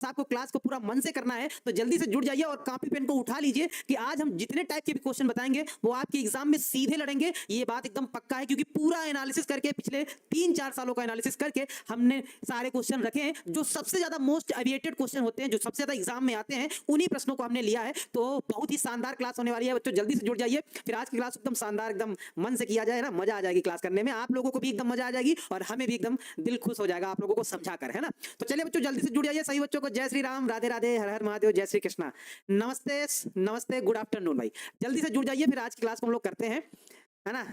आपको क्लास को पूरा मन से करना है तो जल्दी से जुड़ जाइए और कॉपी पेन को उठा लीजिए कि आज हम जितने टाइप के भी क्वेश्चन बताएंगे वो आपके एग्जाम में सीधे लड़ेंगे। ये बात एकदम पक्का है क्योंकि पूरा एनालिसिस करके पिछले 3-4 सालों का एनालिसिस करके हमने सारे क्वेश्चन रखे हैं जो सबसे ज्यादा मोस्ट अविएटेड क्वेश्चन होते हैं, जो सबसे ज्यादा एग्जाम में आते हैं, उन्हीं प्रश्नों को हमने लिया है। तो बहुत ही शानदार क्लास होने वाली है बच्चों, जल्दी से जुड़ जाइए। फिर आज की क्लास एकदम शानदार, एकदम मन से किया जाए ना, मजा आ जाएगी क्लास करने में, आप लोगों को भी एकदम मजा आ जाएगी और हमें भी एकदम दिल खुश हो जाएगा आप लोगों को समझा कर, है ना। तो चलिए बच्चों जल्दी से जुड़ जाइए। सभी बच्चों को जय श्री राम, राधे राधे, हर हर महादेव, जय श्री कृष्णा, नमस्ते नमस्ते, गुड आफ्टरनून भाई। जल्दी से जुड़ जाइए, फिर आज की क्लास को हम लोग करते हैं, है ना।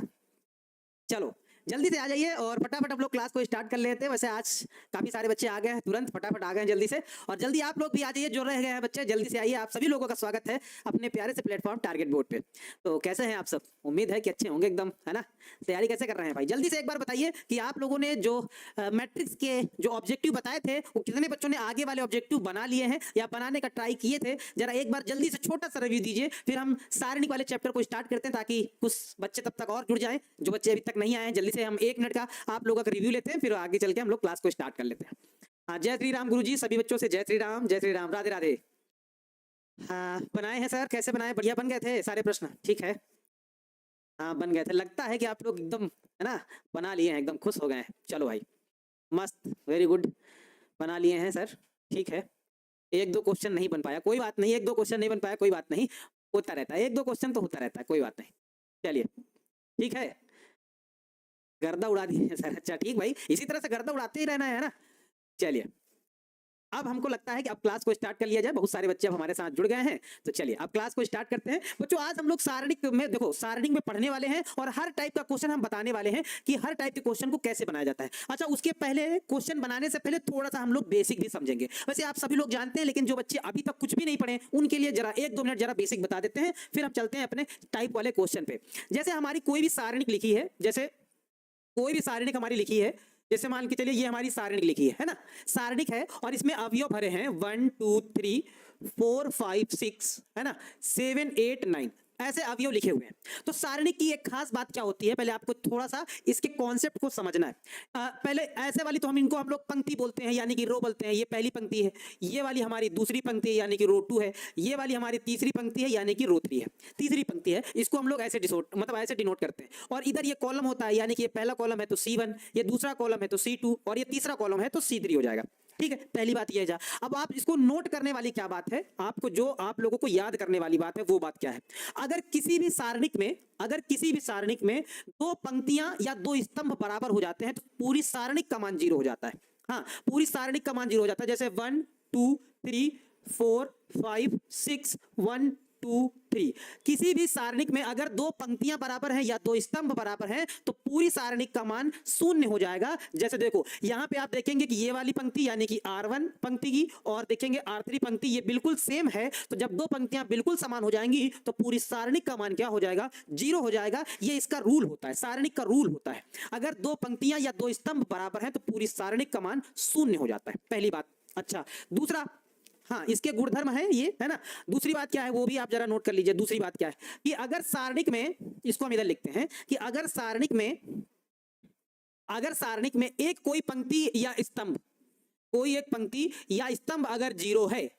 चलो जल्दी से आ जाइए और फटाफट हम लोग क्लास को स्टार्ट कर लेते हैं। वैसे आज काफी सारे बच्चे आ गए हैं, तुरंत फटाफट आ गए हैं जल्दी से, और जल्दी आप लोग भी आ जाइए, जो रह गए हैं बच्चे जल्दी से आइए। आप सभी लोगों का स्वागत है अपने प्यारे से प्लेटफॉर्म टारगेट बोर्ड पे। तो कैसे हैं आप सब? उम्मीद है कि अच्छे होंगे एकदम, है ना। तैयारी कैसे कर रहे हैं भाई? जल्दी से एक बार बताइए कि आप लोगों ने जो मैट्रिक्स के जो ऑब्जेक्टिव बताए थे वो कितने बच्चों ने आगे वाले ऑब्जेक्टिव बना लिए हैं या बनाने का ट्राई किए थे? जरा एक बार जल्दी से छोटा सा रिव्यू दीजिए, फिर हम सारणिक वाले चैप्टर को स्टार्ट करते हैं ताकि कुछ बच्चे तब तक और जुड़ जाएं जो बच्चे अभी तक नहीं आए हैं। जल्दी से हम 1 मिनट का आप लोगों का रिव्यू लेते हैं, फिर आगे चल के हम लोग क्लास को स्टार्ट कर लेते हैं। हाँ, जय श्री राम गुरुजी, सभी बच्चों से जय श्री राम, जय श्री राम, राधे राधे। हाँ बनाए हैं सर, कैसे बनाए? बढ़िया बन गए थे सारे प्रश्न? ठीक है, हाँ बन गए थे। लगता है कि आप लोग एकदम, है ना, बना लिए हैं, एकदम खुश हो गए हैं। चलो भाई मस्त, वेरी गुड, बना लिए हैं सर। ठीक है, 1-2 क्वेश्चन नहीं बन पाया, कोई बात नहीं, 1-2 क्वेश्चन नहीं बन पाया, कोई बात नहीं, होता रहता है, 1-2 क्वेश्चन तो होता रहता है, कोई बात नहीं। चलिए ठीक है, गर्दा उड़ा दिए हैं सर। अच्छा ठीक भाई, इसी तरह से गर्दा उड़ाते ही रहना है ना। चलिए अब हमको लगता है कि अब क्लास को स्टार्ट कर लिया जाए, बहुत सारे बच्चे अब हमारे साथ जुड़ गए हैं, तो चलिए अब क्लास को स्टार्ट करते हैं बच्चों। आज हम लोग सारणिक में, देखो सारणिक में पढ़ने वाले हैं और हर टाइप का क्वेश्चन हम बताने वाले हैं कि हर टाइप के क्वेश्चन को कैसे बनाया जाता है। अच्छा उसके पहले, क्वेश्चन बनाने से पहले थोड़ा सा हम लोग बेसिक भी समझेंगे। वैसे आप सभी लोग जानते हैं, लेकिन जो बच्चे अभी तक कुछ भी नहीं पढ़े उनके लिए जरा 1-2 मिनट जरा बेसिक बता देते हैं, फिर हम चलते हैं अपने टाइप वाले क्वेश्चन पे। जैसे हमारी कोई भी सारणिक लिखी है, जैसे कोई भी सारणिक हमारी लिखी है, जैसे मान के चलिए ये हमारी सारणिक लिखी है ना, सारणिक है और इसमें अवयव भरे हैं 1 2 3 4 5 6, है ना, 7 8 9, ऐसे अवयव लिखे हुए हैं। तो सारणिक की एक खास बात क्या होती है, पहले आपको थोड़ा सा इसके कॉन्सेप्ट को समझना है। पहले ऐसे वाली तो हम लोग पंक्ति बोलते हैं, यानी कि रो बोलते हैं, ये पहली पंक्ति है, ये वाली हमारी दूसरी पंक्ति है यानी कि रो 2 है, ये वाली हमारी तीसरी पंक्ति है यानी कि रो 3 है। तीसरी पंक्ति है, इसको हम लोग ऐसे मतलब ऐसे डिनोट करते हैं। और इधर ये कॉलम होता है, यानी कि ये पहला कॉलम है तो C1, ये दूसरा कॉलम है तो C2 और ये तीसरा कॉलम है तो C3 हो जाएगा। ठीक है, पहली बात ये है। अब आप इसको नोट करने वाली क्या बात है, आपको जो आप लोगों को याद करने वाली बात है वो बात क्या है, अगर किसी भी सारणिक में 2 पंक्तियां या 2 स्तंभ बराबर हो जाते हैं तो पूरी सारणिक का मान 0 हो जाता है। हाँ, पूरी सारणिक का मान 0 हो जाता है। जैसे 1 2 3 4 5 6 1 2 3, किसी भी सारणिक में अगर 2 पंक्तियां बराबर हैं या 2 स्तंभ बराबर हैं तो पूरी सारणिक का मान 0 हो जाएगा। जैसे देखो यहां पे आप देखेंगे कि ये वाली पंक्ति यानी कि R1 पंक्ति की और देखेंगे R3 पंक्ति, ये बिल्कुल सेम है। तो जब 2 पंक्तियां बिल्कुल समान हो जाएंगी तो पूरी सारणिक का मान क्या हो जाएगा? 0 हो जाएगा। ये इसका रूल होता है, सारणिक का रूल होता है। अगर 2 पंक्तियां या 2 स्तंभ बराबर हैं तो पूरी सारणिक का मान 0 हो जाता है, पहली बात। अच्छा दूसरा, हाँ इसके गुणधर्म है ये, है ना। दूसरी बात क्या है वो भी आप जरा नोट कर लीजिए। दूसरी बात क्या है कि अगर सारणिक में, इसको हम इधर लिखते हैं कि अगर सारणिक में एक कोई पंक्ति या स्तंभ, कोई एक पंक्ति या स्तंभ अगर 0 है,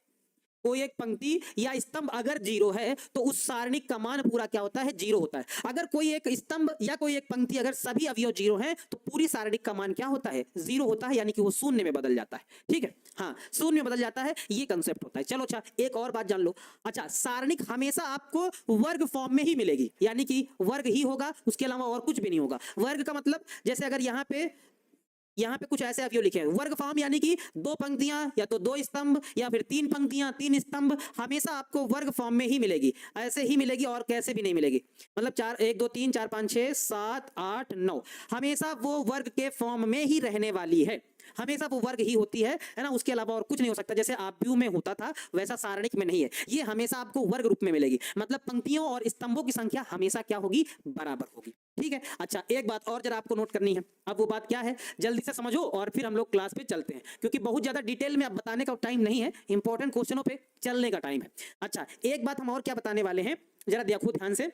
कोई एक पंक्ति या स्तंभ अगर 0 है तो उस सारणिक का मान पूरा क्या होता है? 0 होता है। अगर कोई एक स्तंभ या कोई एक पंक्ति अगर सभी अवयव 0 हैं तो पूरी सारणिक का मान क्या होता है? 0 होता है, यानी कि वो 0 में बदल जाता है। ठीक है, हाँ 0 में बदल जाता है, ये कंसेप्ट होता है। चलो अच्छा एक और बात जान लो। अच्छा सारणिक हमेशा आपको वर्ग फॉर्म में ही मिलेगी, यानी कि वर्ग ही होगा, उसके अलावा और कुछ भी नहीं होगा। वर्ग का मतलब जैसे अगर यहाँ पे कुछ ऐसे अवयव लिखे हैं, वर्ग फॉर्म यानी कि 2 पंक्तियां या तो 2 स्तंभ या फिर 3 पंक्तियां 3 स्तंभ, हमेशा आपको वर्ग फॉर्म में ही मिलेगी, ऐसे ही मिलेगी और कैसे भी नहीं मिलेगी। मतलब 4 1 2 3 4 5 6 7 8 9, हमेशा वो वर्ग के फॉर्म में ही रहने वाली है, हमेशा वो वर्ग ही होती है ना, उसके अलावा और कुछ नहीं हो सकता। जैसे आव्यूह में होता था वैसा सारणिक में नहीं है, ये हमेशा आपको वर्ग रूप में मिलेगी। मतलब पंक्तियों और स्तंभों की संख्या हमेशा क्या होगी? बराबर होगी। ठीक है, अच्छा एक बात और जरा आपको नोट करनी है। अब वो बात क्या है जल्दी से समझो और फिर हम लोग क्लास पे चलते हैं, क्योंकि बहुत ज्यादा डिटेल में अब बताने का टाइम नहीं है, इंपॉर्टेंट क्वेश्चनों पे चलने का टाइम है। अच्छा एक बात हम और क्या बताने वाले हैं, जरा देखो ध्यान से।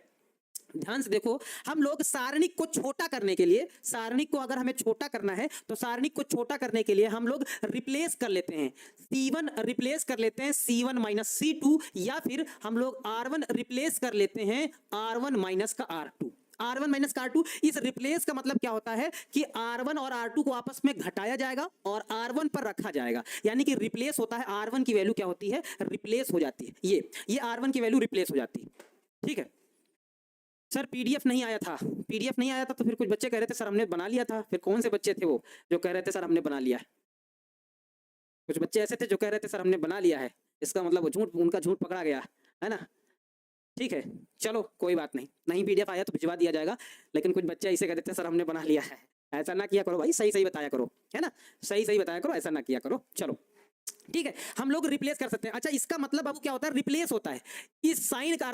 ध्यान से देखो, हम लोग सारणिक को छोटा करने के लिए, सारणिक को अगर हमें छोटा करना है तो सारणिक को छोटा करने के लिए हम लोग रिप्लेस कर लेते हैं C1, रिप्लेस कर लेते हैं C1 माइनस C2, या फिर हम लोग R1 रिप्लेस कर लेते हैं R1 माइनस का R2। R1 माइनस का R2, इस रिप्लेस का मतलब क्या होता है कि R1 और R2 को आपस में घटाया जाएगा और R1 पर रखा जाएगा, यानी कि रिप्लेस होता है, R1 की वैल्यू क्या होती है, रिप्लेस हो जाती है, ये R1 की वैल्यू रिप्लेस हो जाती है। ठीक है सर, पीडीएफ नहीं आया था, पीडीएफ नहीं आया था तो फिर कुछ बच्चे कह रहे थे सर हमने बना लिया था, फिर कौन से बच्चे थे वो जो कह रहे थे सर हमने बना लिया है? कुछ बच्चे ऐसे थे जो कह रहे थे सर हमने बना लिया है, इसका मतलब वो झूठ, उनका झूठ पकड़ा गया है ना। ठीक है, चलो कोई बात नहीं, नहीं पीडीएफ आया तो भिजवा दिया जाएगा, लेकिन कुछ बच्चे ऐसे कह रहे थे सर हमने बना लिया है। ऐसा ना किया करो भाई, सही सही बताया करो, है ना, सही सही बताया करो, ऐसा ना किया करो। चलो ठीक है, हम लोग रिप्लेस कर सकते हैं। अच्छा, इसका मतलब अब क्या होता है, रिप्लेस होता है, इस साइन का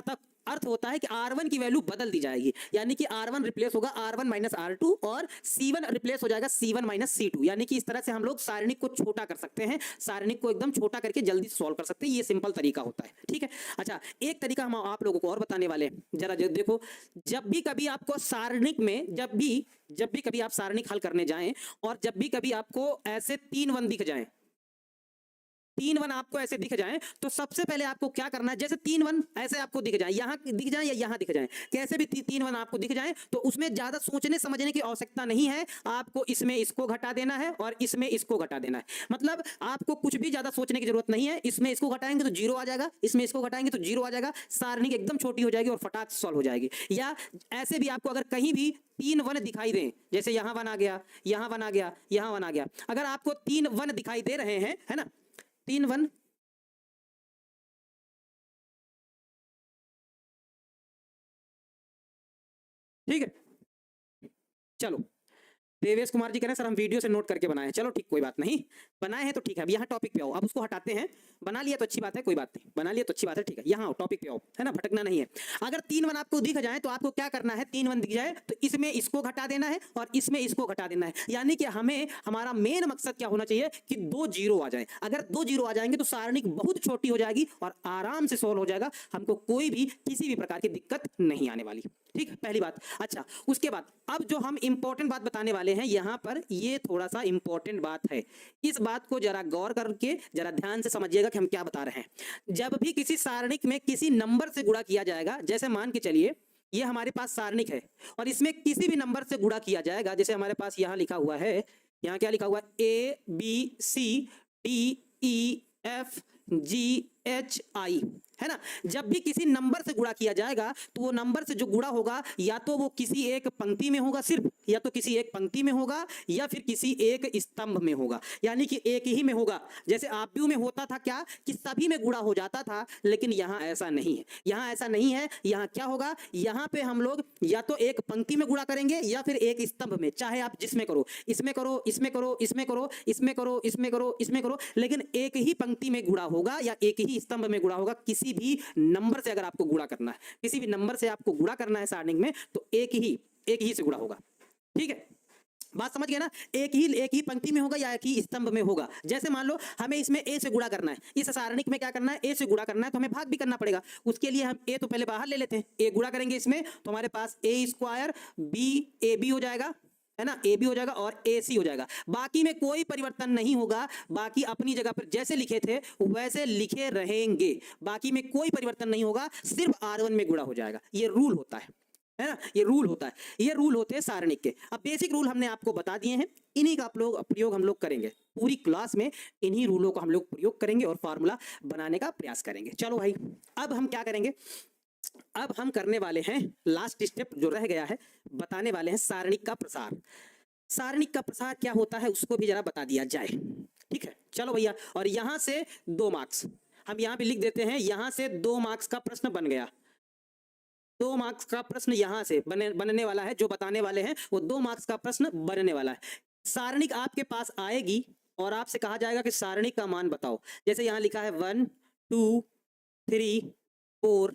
अर्थ होता है कि R1 की वैल्यू बदल दी जाएगी, यानी कि R1 रिप्लेस होगा R1 माइनस R2 और C1 रिप्लेस हो जाएगा C1 माइनस C2, यानी कि इस तरह से हम लोग सारणिक को छोटा कर सकते हैं, सारणिक को एकदम छोटा करके जल्दी सॉल्व कर सकते हैं, ये सिंपल तरीका होता है। ठीक है, अच्छा एक तरीका हम आप लोगों को और बताने वाले हैं, जरा देखो, जब भी कभी आपको सारणिक में, जब भी कभी आप सारणिक हल करने जाएं और जब भी कभी आपको ऐसे 3 वन दिख जाएं, 3 वन आपको ऐसे दिख जाएं, तो सबसे पहले आपको क्या करना है, जैसे 3 वन ऐसे आपको दिख जाए, यहां दिख जाए या यहां दिख जाए, कैसे भी 3 वन आपको दिख जाए, तो उसमें ज्यादा सोचने समझने की आवश्यकता नहीं है, आपको इसमें इसको घटा देना है और इसमें इसको घटा देना है, मतलब आपको कुछ भी ज्यादा सोचने की जरूरत नहीं है, इसमें इसको घटाएंगे तो 0 आ जाएगा, इसमें इसको घटाएंगे तो 0 आ जाएगा, सारणी एकदम छोटी हो जाएगी और फटाक से सॉल्व हो जाएगी। या ऐसे भी आपको अगर कहीं भी 3 वन दिखाई दें, जैसे यहां वन आ गया, यहां वन आ गया, यहां वन आ गया, अगर आपको 3 वन दिखाई दे रहे हैं, है ना, 3 वन, ठीक है, चलो देवेश कुमार जी कह रहे हैं सर हम वीडियो से नोट करके बनाए, चलो ठीक कोई बात नहीं, बनाए हैं तो ठीक है, अब यहाँ टॉपिक पे आओ, अब उसको हटाते हैं, बना लिया तो अच्छी बात है, कोई बात नहीं, बना लिया तो अच्छी बात है, ठीक है, यहाँ टॉपिक पे आओ, है ना, भटकना नहीं है। अगर 3 वन आपको दिख जाए तो आपको क्या करना है, 3 वन दिख जाए तो इसमें इसको घटा देना है और इसमें इसको घटा देना है, यानी कि हमें, हमारा मेन मकसद क्या होना चाहिए कि 2 जीरो आ जाए, अगर 2 जीरो आ जाएंगे तो सारणिक बहुत छोटी हो जाएगी और आराम से सॉल्व हो जाएगा, हमको कोई भी किसी भी प्रकार की दिक्कत नहीं आने वाली। ठीक है, पहली बात। अच्छा, उसके बाद अब जो हम इंपॉर्टेंट बात बताने वाले हैं यहां पर, ये थोड़ा सा इंपॉर्टेंट बात है, इस बात को जरा गौर करके जरा ध्यान से समझिएगा कि हम क्या बता रहे हैं। जब भी किसी सारणिक में किसी नंबर से गुणा किया जाएगा, जैसे मान के चलिए ये हमारे पास सारणिक है और इसमें किसी भी नंबर से गुणा किया जाएगा, जैसे हमारे पास यहां लिखा हुआ है, यहां क्या लिखा हुआ है, ABCDEFGHI, है ना, जब भी किसी नंबर से गुणा किया जाएगा तो वो नंबर से जो गुणा होगा या तो वो किसी एक पंक्ति में होगा सिर्फ, या तो किसी एक पंक्ति में होगा या फिर किसी एक स्तंभ में होगा, यानी कि एक ही में होगा। जैसे आप्यू में होता था क्या कि सभी में गुणा हो जाता था, लेकिन यहाँ ऐसा नहीं है, यहाँ ऐसा नहीं है, यहाँ क्या होगा, यहाँ पे हम लोग या तो एक पंक्ति में गुणा करेंगे या फिर एक स्तंभ में, चाहे आप जिसमें करो, इसमें करो, इसमें करो, इसमें करो, इसमें करो, इसमें करो, इसमें करो, लेकिन एक ही पंक्ति में गुणा होगा या एक ही स्तंभ में गुणा होगा। किसी भी नंबर से अगर आपको गुणा करना है, किसी भी नंबर से आपको गुणा करना है सारणिक में, तो एक ही से गुणा होगा। ठीक है, बात समझ गए ना, एक ही पंक्ति में होगा या एक ही स्तंभ में होगा। जैसे मान लो हमें इसमें a से गुणा करना है, इस सारणिक में क्या करना है, a से गुणा करना है, तो हमें भाग भी करना पड़ेगा, उसके लिए हम a तो पहले बाहर ले लेते हैं, a गुणा करेंगे इसमें तो हमारे पास a स्क्वायर b ab हो जाएगा, है ना, ए बी हो जाएगा और ए सी हो जाएगा, बाकी में कोई परिवर्तन नहीं होगा, बाकी अपनी जगह पर जैसे लिखे थे वैसे लिखे रहेंगे, बाकी में कोई परिवर्तन नहीं होगा, सिर्फ R1 में गुणा हो जाएगा। ये रूल होता है ना, ये रूल होता है, ये रूल होते हैं सारणिक के। अब बेसिक रूल हमने आपको बता दिए हैं, इन्हीं का प्रयोग हम लोग करेंगे पूरी क्लास में, इन्हीं रूलों का हम लोग प्रयोग करेंगे और फार्मूला बनाने का प्रयास करेंगे। चलो भाई, अब हम क्या करेंगे, अब हम करने वाले हैं लास्ट स्टेप जो रह गया है, बताने वाले हैं सारणिक का प्रसार। सारणिक का प्रसार क्या होता है उसको भी जरा बता दिया जाए। ठीक है, चलो भैया, और यहां से 2 मार्क्स हम यहां पे लिख देते हैं, यहां से 2 मार्क्स का प्रश्न बन गया, 2 मार्क्स का प्रश्न यहां से बनने वाला है, जो बताने वाले हैं वो 2 मार्क्स का प्रश्न बनने वाला है। सारणिक आपके पास आएगी और आपसे कहा जाएगा कि सारणिक का मान बताओ, जैसे यहां लिखा है 1 2 3 4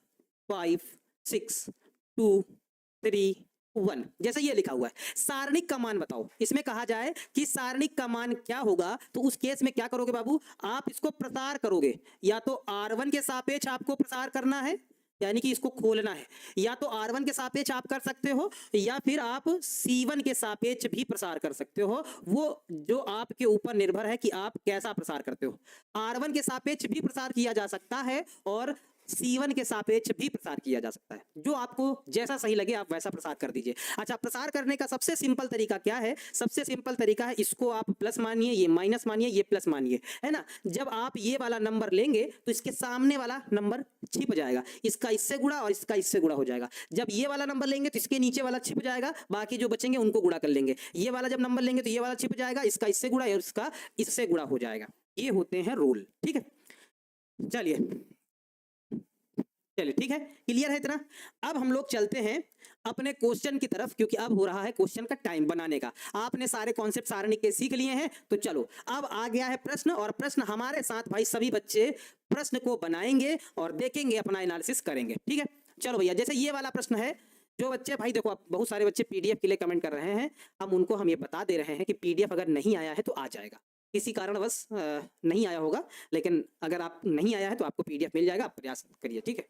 5 6 2 3 1, जैसे ये लिखा हुआ है, सारणिक का मान बताओ। इसमें कहा जाए कि सारणिक का मान क्या होगा, तो उस केस में क्या करोगे बाबू, आप इसको प्रसार करोगे, या तो R1 के सापेक्ष आपको प्रसार करना है यानी कि इसको खोलना है। या तो R1 के सापेक्ष आप कर सकते हो या फिर आप C1 के सापेक्ष भी प्रसार कर सकते हो, वो जो आपके ऊपर निर्भर है कि आप कैसा प्रसार करते हो। R1 के सापेक्ष भी प्रसार किया जा सकता है और C1 के सापेक्ष भी प्रसार किया जा सकता है, जो आपको जैसा सही लगे आप वैसा प्रसार कर दीजिए। अच्छा, प्रसार करने का सबसे सिंपल तरीका क्या है? सबसे सिंपल तरीका है, इसको आप प्लस मानिए, ये माइनस मानिए, ये प्लस मानिए, है ना। जब आप ये वाला नंबर लेंगे तो इसके सामने वाला नंबर छिप जाएगा, इसका इससे गुणा और इसका इससे गुणा हो जाएगा। जब ये वाला नंबर लेंगे तो इसके नीचे वाला छिप जाएगा, बाकी जो बचेंगे उनको गुणा कर लेंगे। ये वाला जब नंबर लेंगे तो ये वाला छिप जाएगा, इसका इससे गुणा और इसका इससे गुणा हो जाएगा। ये होते हैं रूल, ठीक है। चलिए ठीक है, क्लियर है इतना। अब हम लोग चलते हैं अपने क्वेश्चन की तरफ, क्योंकि अब हो रहा है क्वेश्चन का टाइम बनाने का। आपने सारे कॉन्सेप्ट सारणिक के सीख लिए हैं, तो चलो अब आ गया है प्रश्न, और प्रश्न हमारे साथ भाई सभी बच्चे प्रश्न को बनाएंगे और देखेंगे, अपना एनालिसिस करेंगे, ठीक है। चलो भैया, जैसे ये वाला प्रश्न है, जो बच्चे भाई देखो, आप बहुत सारे बच्चे पीडीएफ के लिए कमेंट कर रहे हैं, हम ये बता दे रहे हैं कि पीडीएफ अगर नहीं आया है तो आ जाएगा, किसी कारणवश नहीं आया होगा, लेकिन अगर आप नहीं आया है तो आपको पीडीएफ मिल जाएगा, आप प्रयास करिए, ठीक है।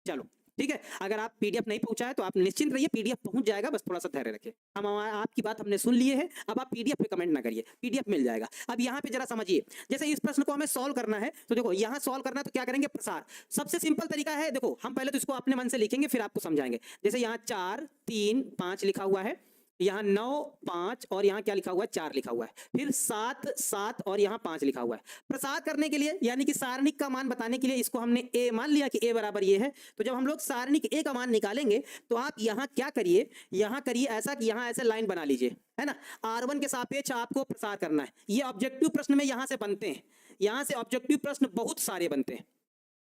चलो ठीक है, अगर आप पीडीएफ नहीं पहुंचा है तो आप निश्चिंत रहिए, पीडीएफ पहुंच जाएगा, बस थोड़ा सा धैर्य रखिए। हम आपकी बात हमने सुन लिए है, अब आप पीडीएफ पे कमेंट ना करिए, पीडीएफ मिल जाएगा। अब यहाँ पे जरा समझिए, जैसे इस प्रश्न को हमें सॉल्व करना है, तो देखो यहाँ सॉल्व करना है तो क्या करेंगे, प्रसार। सबसे सिंपल तरीका है, देखो हम पहले तो इसको अपने मन से लिखेंगे, फिर आपको समझाएंगे। जैसे यहाँ 4 3 5 लिखा हुआ है, यहाँ 9 5 और यहाँ क्या लिखा हुआ है, 4 लिखा हुआ है, फिर 7 7 और यहाँ 5 लिखा हुआ है। प्रसार करने के लिए, यानी कि सारणिक का मान बताने के लिए, इसको हमने a मान लिया कि a बराबर ये है। तो जब हम लोग सारणिक a का मान निकालेंगे तो आप यहाँ क्या करिए, यहाँ करिए ऐसा कि यहाँ ऐसे लाइन बना लीजिए, है ना। R1 के सापेक्ष आपको प्रसार करना है। ये ऑब्जेक्टिव प्रश्न में यहाँ से बनते हैं, यहाँ से ऑब्जेक्टिव प्रश्न बहुत सारे बनते हैं,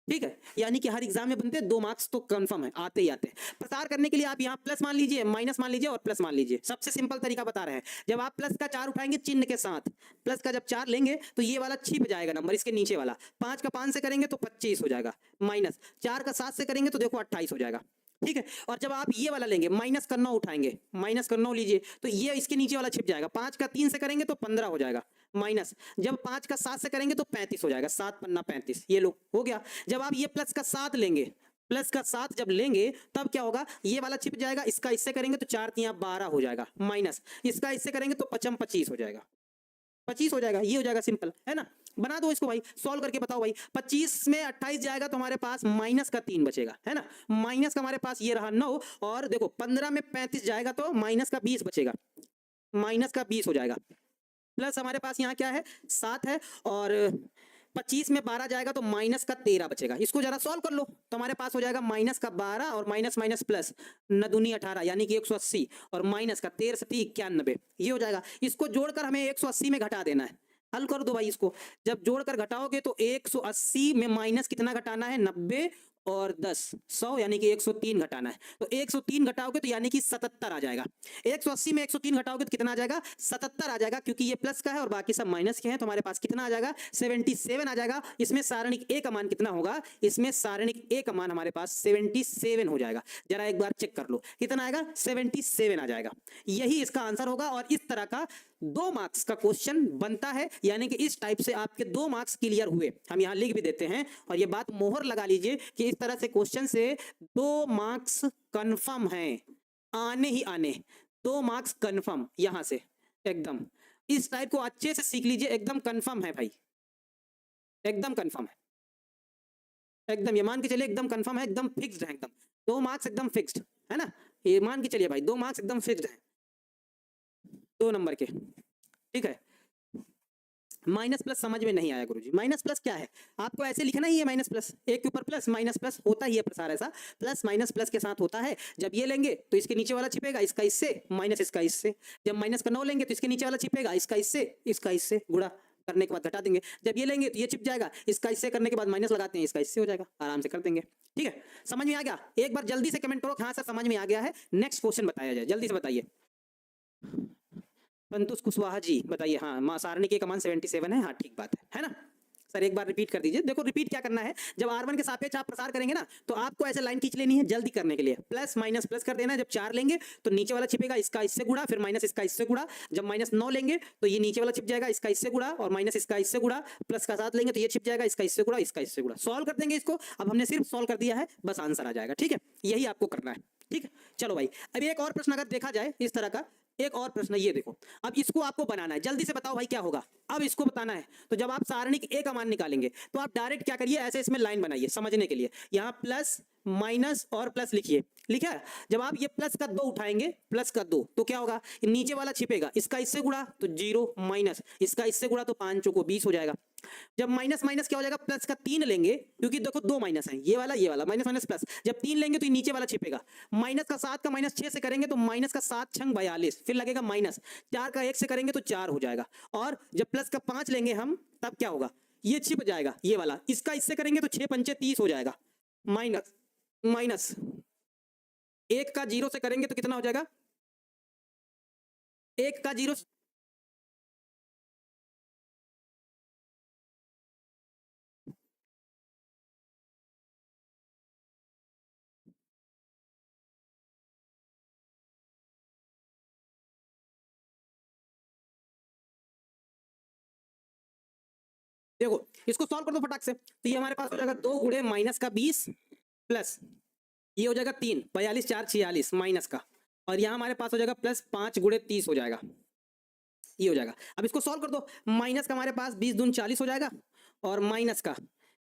ठीक है, यानी कि हर एग्जाम में बनते हैं, 2 मार्क्स तो कंफर्म है, आते ही आते हैं। प्रसार करने के लिए आप यहाँ प्लस मान लीजिए, माइनस मान लीजिए और प्लस मान लीजिए। सबसे सिंपल तरीका बता रहे हैं, जब आप प्लस का 4 उठाएंगे चिन्ह के साथ, प्लस का जब 4 लेंगे तो ये वाला छिप जाएगा नंबर, इसके नीचे वाला। 5 का 5 से करेंगे तो 25 हो जाएगा, माइनस 4 का 7 से करेंगे तो देखो 28 हो जाएगा, ठीक है। और जब आप ये वाला लेंगे, माइनस का 9 उठाएंगे, माइनस का 9 लीजिए तो ये इसके नीचे वाला छिप जाएगा। 5 का 3 से करेंगे तो 15 हो जाएगा, माइनस जब 5 का 7 से करेंगे तो 35 हो जाएगा, 7 पन्ना 35, ये लो हो गया। जब आप ये प्लस का 7 लेंगे, प्लस का 7 जब लेंगे तब क्या होगा, ये वाला छिप जाएगा, इसका इससे करेंगे तो 4 3 12 हो जाएगा, माइनस इसका इससे करेंगे तो 55 25 हो जाएगा, 25 हो जाएगा। ये हो जाएगा, सिंपल है ना। बना दो इसको भाई, सॉल्व करके बताओ भाई। 25 में 28 जाएगा तो हमारे पास माइनस का 3 बचेगा, है ना। माइनस का हमारे पास ये रहा 9, और देखो 15 में 35 जाएगा तो माइनस का 20 बचेगा, माइनस का 20 हो जाएगा। प्लस हमारे पास यहाँ क्या है, 7 है, और 25 में 12 जाएगा तो माइनस का 13 बचेगा। इसको जरा सॉल्व कर लो तो हमारे पास हो जाएगा माइनस का 12 और माइनस माइनस प्लस, 9 दूनी 18 यानी कि 180, और माइनस का 13 से 91, ये हो जाएगा। इसको जोड़कर हमें 180 में घटा देना है, हल कर दो भाई इसको। जब जोड़कर घटाओगे तो 180 में माइनस कितना घटाना है, 90 और 10 100, यानी कि 103 घटाना है। तो 103 घटाओगे तो यानी कि 77 आ जाएगा। 180 में 103 घटाओगे तो कितना आ जाएगा, 77 आ जाएगा, क्योंकि ये प्लस का है और बाकी सब माइनस के हैं। तो हमारे पास कितना आ जाएगा, 77 आ जाएगा। इसमें सारणिक ए का मान कितना होगा, इसमें सारणिक ए का मान हमारे पास 77 हो जाएगा। जरा एक बार चेक कर लो कितना आएगा, 77 आ जाएगा। यही इसका आंसर होगा, और इस तरह का 2 मार्क्स का क्वेश्चन बनता है, यानी कि इस टाइप से आपके 2 मार्क्स क्लियर हुए। हम यहां लिख भी देते हैं, और ये बात मोहर लगा लीजिए कि इस तरह से क्वेश्चन से 2 मार्क्स कंफर्म हैं, आने ही आने 2 मार्क्स कंफर्म। यहां से एकदम इस टाइप को अच्छे से सीख लीजिए, एकदम कंफर्म है भाई, एकदम कंफर्म है, एकदम ये मान के चलिए एकदम कंफर्म है, एकदम फिक्स्ड है, एकदम 2 मार्क्स एकदम फिक्स्ड है ना। ये मान के चलिए भाई 2 मार्क्स एकदम फिक्स्ड है 2 नंबर के, ठीक है। माइनस प्लस समझ में नहीं आया गुरुजी, माइनस प्लस क्या है, आपको ऐसे लिखना ही है, माइनस प्लस, एक के ऊपर प्लस, माइनस प्लस होता ही है प्रसार, ऐसा प्लस माइनस प्लस के साथ होता है। जब ये लेंगे तो इसके नीचे वाला छिपेगा, इसका इससे, माइनस इसका इससे। जब माइनस का 9 लेंगे तो इसके नीचे वाला छिपेगा, इसका इससे, इसका इससे, गुणा करने के बाद घटा देंगे। जब ये लेंगे तो ये छिप जाएगा, इसका इससे करने के बाद माइनस लगाते हैं, इसका इससे हो जाएगा, आराम से कर देंगे, ठीक है। समझ में आ गया, एक बार जल्दी से कमेंट करो, हाँ सर समझ में आ गया है। नेक्स्ट क्वेश्चन बताया जाए, जल्दी से बताइए। संतोष कुशवाहा जी बताइए, हाँ सारणिक का मान 77 है, हाँ ठीक बात है ना। सर एक बार रिपीट कर दीजिए। देखो रिपीट क्या करना है, जब R1 के सापेक्ष आप प्रसार करेंगे ना तो आपको ऐसे लाइन खींच लेनी है जल्दी करने के लिए, प्लस माइनस प्लस कर देना है। जब 4 लेंगे तो नीचे वाला छिपेगा, इसका इससे गुणा, फिर माइनस इसका इससे गुणा। जब माइनस 9 लेंगे तो ये नीचे वाला छिप जाएगा, इसका इससे गुणा, और माइनस इसका इससे गुणा। प्लस का 7 लेंगे तो ये छिप जाएगा, इसका इससे गुणा, इसका इससे गुणा। सॉल्व कर देंगे इसको। अब हमने सिर्फ सॉल्व कर दिया है, बस आंसर आ जाएगा। ठीक है, यही आपको करना है। ठीक है, चलो भाई अभी एक और प्रश्न अगर देखा जाए इस तरह का, एक और प्रश्न ये देखो। अब इसको आपको बनाना है, जल्दी से बताओ भाई क्या होगा। अब इसको बताना है तो जब आप सारणिक ए का मान निकालेंगे तो आप डायरेक्ट क्या करिए, ऐसे इसमें लाइन बनाइए समझने के लिए। यहाँ प्लस माइनस और प्लस लिखिए, लिखा है। जब आप ये प्लस का 2 उठाएंगे, प्लस का 2, तो क्या होगा, नीचे वाला छिपेगा, इसका इससे गुणा तो 0, माइनस इसका इससे गुणा तो 5 चौको 20 हो जाएगा। जब माइनस माइनस क्या हो जाएगा, प्लस का 3 लेंगे, क्योंकि देखो 2 माइनस है, ये वाला माइनस माइनस प्लस। जब 3 लेंगे तो ये नीचे वाला छिपेगा। माइनस का 7 का माइनस 6 से करेंगे तो माइनस का 7 छंग 42, फिर लगेगा माइनस 4 का 1 से करेंगे तो 4 हो जाएगा। और जब प्लस का 5 लेंगे हम, तब क्या होगा, ये छिप जाएगा, ये वाला। इसका इससे करेंगे तो 6 पंचे 30 हो जाएगा। माइनस माइनस 1 का 0 से करेंगे तो कितना हो जाएगा, 1 का 0। देखो इसको सॉल्व कर दो फटाक से, तो ये हमारे पास हो जाएगा 2 गुणे माइनस का 20 प्लस ये हो जाएगा 3, 42 4 46 माइनस का, और यहाँ हमारे पास हो जाएगा प्लस 5 गुणे 30 हो जाएगा, ये हो जाएगा। अब इसको सॉल्व कर दो, माइनस का हमारे पास 20 दून 40 हो जाएगा, और माइनस का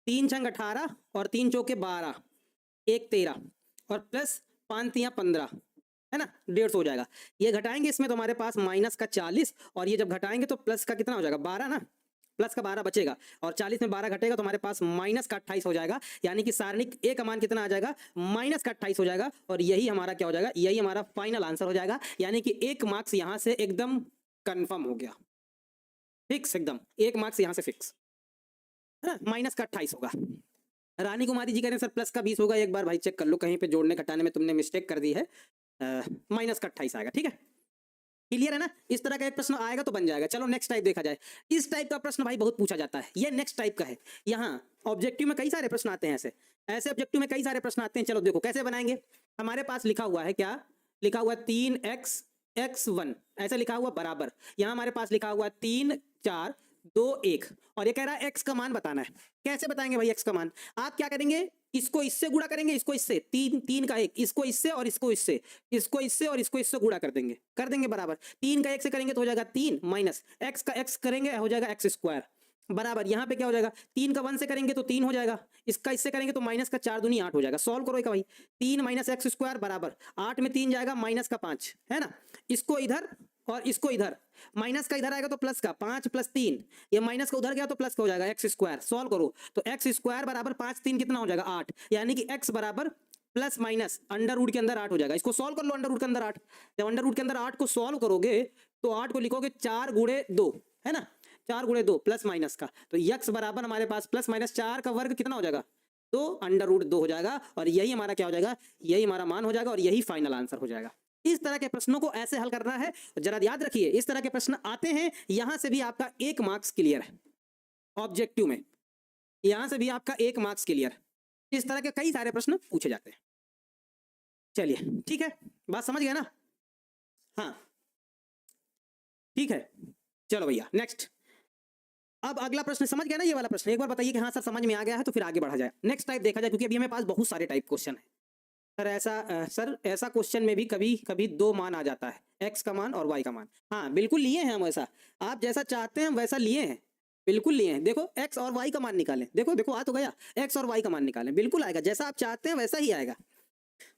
3 छंग 18 और 3 चौके 12, 1 13 और प्लस 5 तियां 15, है ना, 150 हो जाएगा। ये घटाएंगे इसमें तो हमारे पास माइनस का 40, और ये जब घटाएंगे तो प्लस का कितना हो जाएगा, 12 ना, प्लस का 12 बचेगा, और 40 में 12 घटेगा तो हमारे पास माइनस का 28 हो जाएगा। यानी कि सारणिक ए का मान कितना आ जाएगा, माइनस का 28 हो जाएगा। और यही हमारा क्या हो जाएगा, यही हमारा फाइनल आंसर हो जाएगा। यानी कि 1 मार्क्स यहां से एकदम कंफर्म हो गया, फिक्स, एकदम 1 मार्क्स यहां से फिक्स, है ना। माइनस का 28 होगा। रानी कुमारी जी कह रहे हैं सर प्लस का 20 होगा, एक बार भाई चेक कर लो, कहीं पे जोड़ने घटाने में तुमने मिस्टेक कर दी है। माइनस का 28 आएगा, ठीक है, क्लियर है ना। इस तरह का एक प्रश्न आएगा तो बन जाएगा। चलो नेक्स्ट टाइप देखा जाए। इस टाइप का प्रश्न भाई बहुत पूछा जाता है, ये नेक्स्ट टाइप का है। यहाँ ऑब्जेक्टिव में कई सारे प्रश्न आते हैं, ऐसे ऐसे ऑब्जेक्टिव में कई सारे प्रश्न आते हैं। चलो देखो कैसे बनाएंगे। हमारे पास लिखा हुआ है, क्या लिखा हुआ है, 3x x1 ऐसा लिखा हुआ बराबर, यहाँ हमारे पास लिखा हुआ है 3 4 2 1, और ये कह रहा है x का मान बताना है। कैसे बताएंगे भाई x का मान, आप क्या करेंगे, इसको इससे गुणा करेंगे, इसको इससे, 3 3 का 1, इसको इससे और इसको इससे, इसको इससे और इसको इससे गुणा कर देंगे बराबर। 3 का 1 से करेंगे तो हो जाएगा 3, माइनस x का x करेंगे हो जाएगा x स्क्वायर, बराबर यहाँ पे क्या हो जाएगा, 3 का 1 से करेंगे तो 3 हो जाएगा, इसका इससे करेंगे तो माइनस का 4 दूनी 8 हो जाएगा। सॉल्व करो भाई, 3 माइनस एक्स स्क्वायर बराबर 8 में 3 जाएगा माइनस का 5, है ना। इसको इधर और इसको इधर, माइनस का इधर आएगा तो प्लस का, 5 प्लस 3, ये माइनस का उधर गया तो प्लस का हो जाएगा एक्स स्क्वायर। सॉल्व करो तो एक्स स्क्वायर बराबर 5 3 कितना हो जाएगा 8, यानी कि एक्स बराबर प्लस माइनस अंडर रूट के अंदर 8 हो जाएगा। इसको सॉल्व कर लो अंडर रूट के अंदर 8, जब अंडर रूट के अंदर 8 को सॉल्व करोगे तो 8 को लिखोगे 4 गुणे 2, है ना, 4 गुणे 2 प्लस माइनस का, तो यक्स बराबर हमारे पास प्लस माइनस 4 का वर्ग कितना हो जाएगा, तो अंडर रूट 2 हो जाएगा। और यही हमारा क्या हो जाएगा, यही हमारा मान हो जाएगा, और यही फाइनल आंसर हो जाएगा। इस तरह के प्रश्नों को ऐसे हल करना है। जरा याद रखिए, इस तरह के प्रश्न आते हैं, यहां से भी आपका 1 मार्क्स क्लियर है ऑब्जेक्टिव में, यहां से भी आपका 1 मार्क्स क्लियर। इस तरह के कई सारे प्रश्न पूछे जाते हैं। चलिए ठीक है, बात समझ गया ना, हाँ ठीक है। चलो भैया नेक्स्ट, अब अगला प्रश्न समझ गया ना, ये वाला प्रश्न एक बार बताइए कि हाँ सर समझ में आ गया है, तो फिर आगे बढ़ा जाए, नेक्स्ट टाइप देखा जाए, क्योंकि अभी हमेरे पास बहुत सारे टाइप क्वेश्चन है। सर ऐसा क्वेश्चन में भी कभी कभी 2 मान आ जाता है, x का मान और y का मान। हाँ बिल्कुल लिए हैं हम, ऐसा आप जैसा चाहते हैं वैसा लिए हैं, बिल्कुल लिए हैं। देखो x और y का मान निकालें, देखो देखो आ तो गया, x और y का मान निकालें, बिल्कुल आएगा, जैसा आप चाहते हैं वैसा ही आएगा।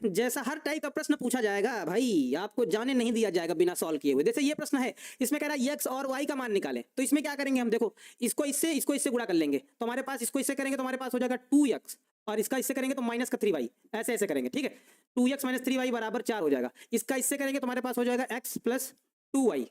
जैसा हर टाइप का प्रश्न पूछा जाएगा भाई, आपको जाने नहीं दिया जाएगा बिना सॉल्व किए हुए। जैसे ये प्रश्न है, इसमें कह रहा है x और y का मान निकालें, तो इसमें क्या करेंगे हम, देखो इसको इससे गुणा कर लेंगे, तो हमारे पास इसको इससे करेंगे तो हमारे पास हो जाएगा 2x, और इसका इससे करेंगे तो माइनस का 3y, ऐसे ऐसे करेंगे, ठीक है। 2x माइनस 3y बराबर 4 हो जाएगा। इसका इससे करेंगे तो हमारे पास हो जाएगा x plus 2y,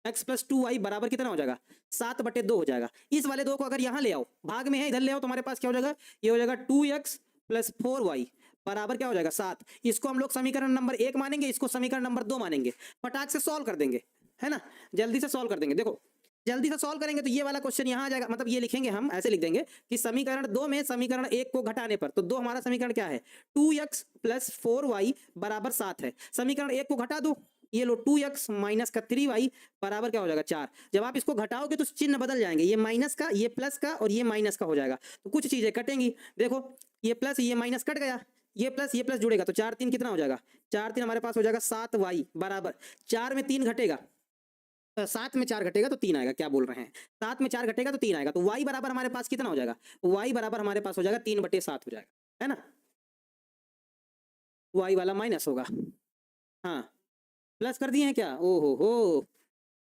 x plus 2y बराबर कितना हो जाएगा, 7/2 हो जाएगा। इस वाले 2 को अगर यहाँ ले आओ, भाग में है इधर ले आओ, तो हमारे पास क्या हो जाएगा, ये हो जाएगा 2x प्लस 4y बराबर क्या हो जाएगा 7। इसको हम लोग समीकरण नंबर 1 मानेंगे, इसको समीकरण नंबर 2 मानेंगे, फटाक से सॉल्व कर देंगे, है ना, जल्दी से सॉल्व कर देंगे। देखो जल्दी से सॉल्व करेंगे तो ये वाला क्वेश्चन यहाँ आ जाएगा, मतलब ये लिखेंगे हम, ऐसे लिख देंगे कि समीकरण 2 में समीकरण 1 को घटाने पर, तो 2 हमारा समीकरण क्या है, 2x प्लस 4y बराबर 7 है। समीकरण 1 को घटा दो, ये लो 2x माइनस का 3y बराबर क्या हो जाएगा 4। जब आप इसको घटाओगे तो चिन्ह बदल जाएंगे, ये माइनस का, ये प्लस का और ये माइनस का हो जाएगा, तो कुछ चीजें कटेंगी। देखो ये प्लस ये माइनस कट गया, ये प्लस जुड़ेगा, तो 4 3 कितना हो जाएगा, 4 3 हमारे पास हो जाएगा 7y बराबर 4 में 3 घटेगा, 7 में 4 घटेगा तो 3 आएगा, क्या बोल रहे हैं, 7 में 4 घटेगा तो 3 आएगा, तो y बराबर हमारे पास कितना हो जाएगा, y बराबर हमारे पास हो जाएगा 3/7 हो जाएगा, है ना, y वाला माइनस होगा। हाँ प्लस कर दिए हैं क्या, ओहो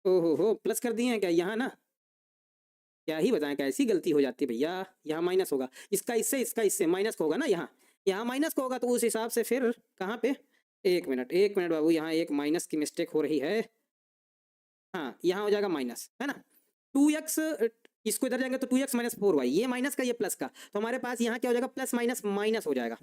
हो प्लस कर दिए हैं क्या यहाँ ना, क्या ही बताएं कैसी गलती हो जाती है भैया, यहाँ माइनस होगा, इसका इससे माइनस होगा ना, यहाँ माइनस का होगा, तो उस हिसाब से फिर कहाँ पे, एक मिनट बाबू, यहाँ एक माइनस की मिस्टेक हो रही है, हाँ यहाँ हो जाएगा माइनस, है ना, 2x, इसको इधर जाएंगे तो 2x माइनस 4y, ये माइनस का ये प्लस का, तो हमारे पास यहाँ क्या हो जाएगा, प्लस माइनस माइनस हो जाएगा,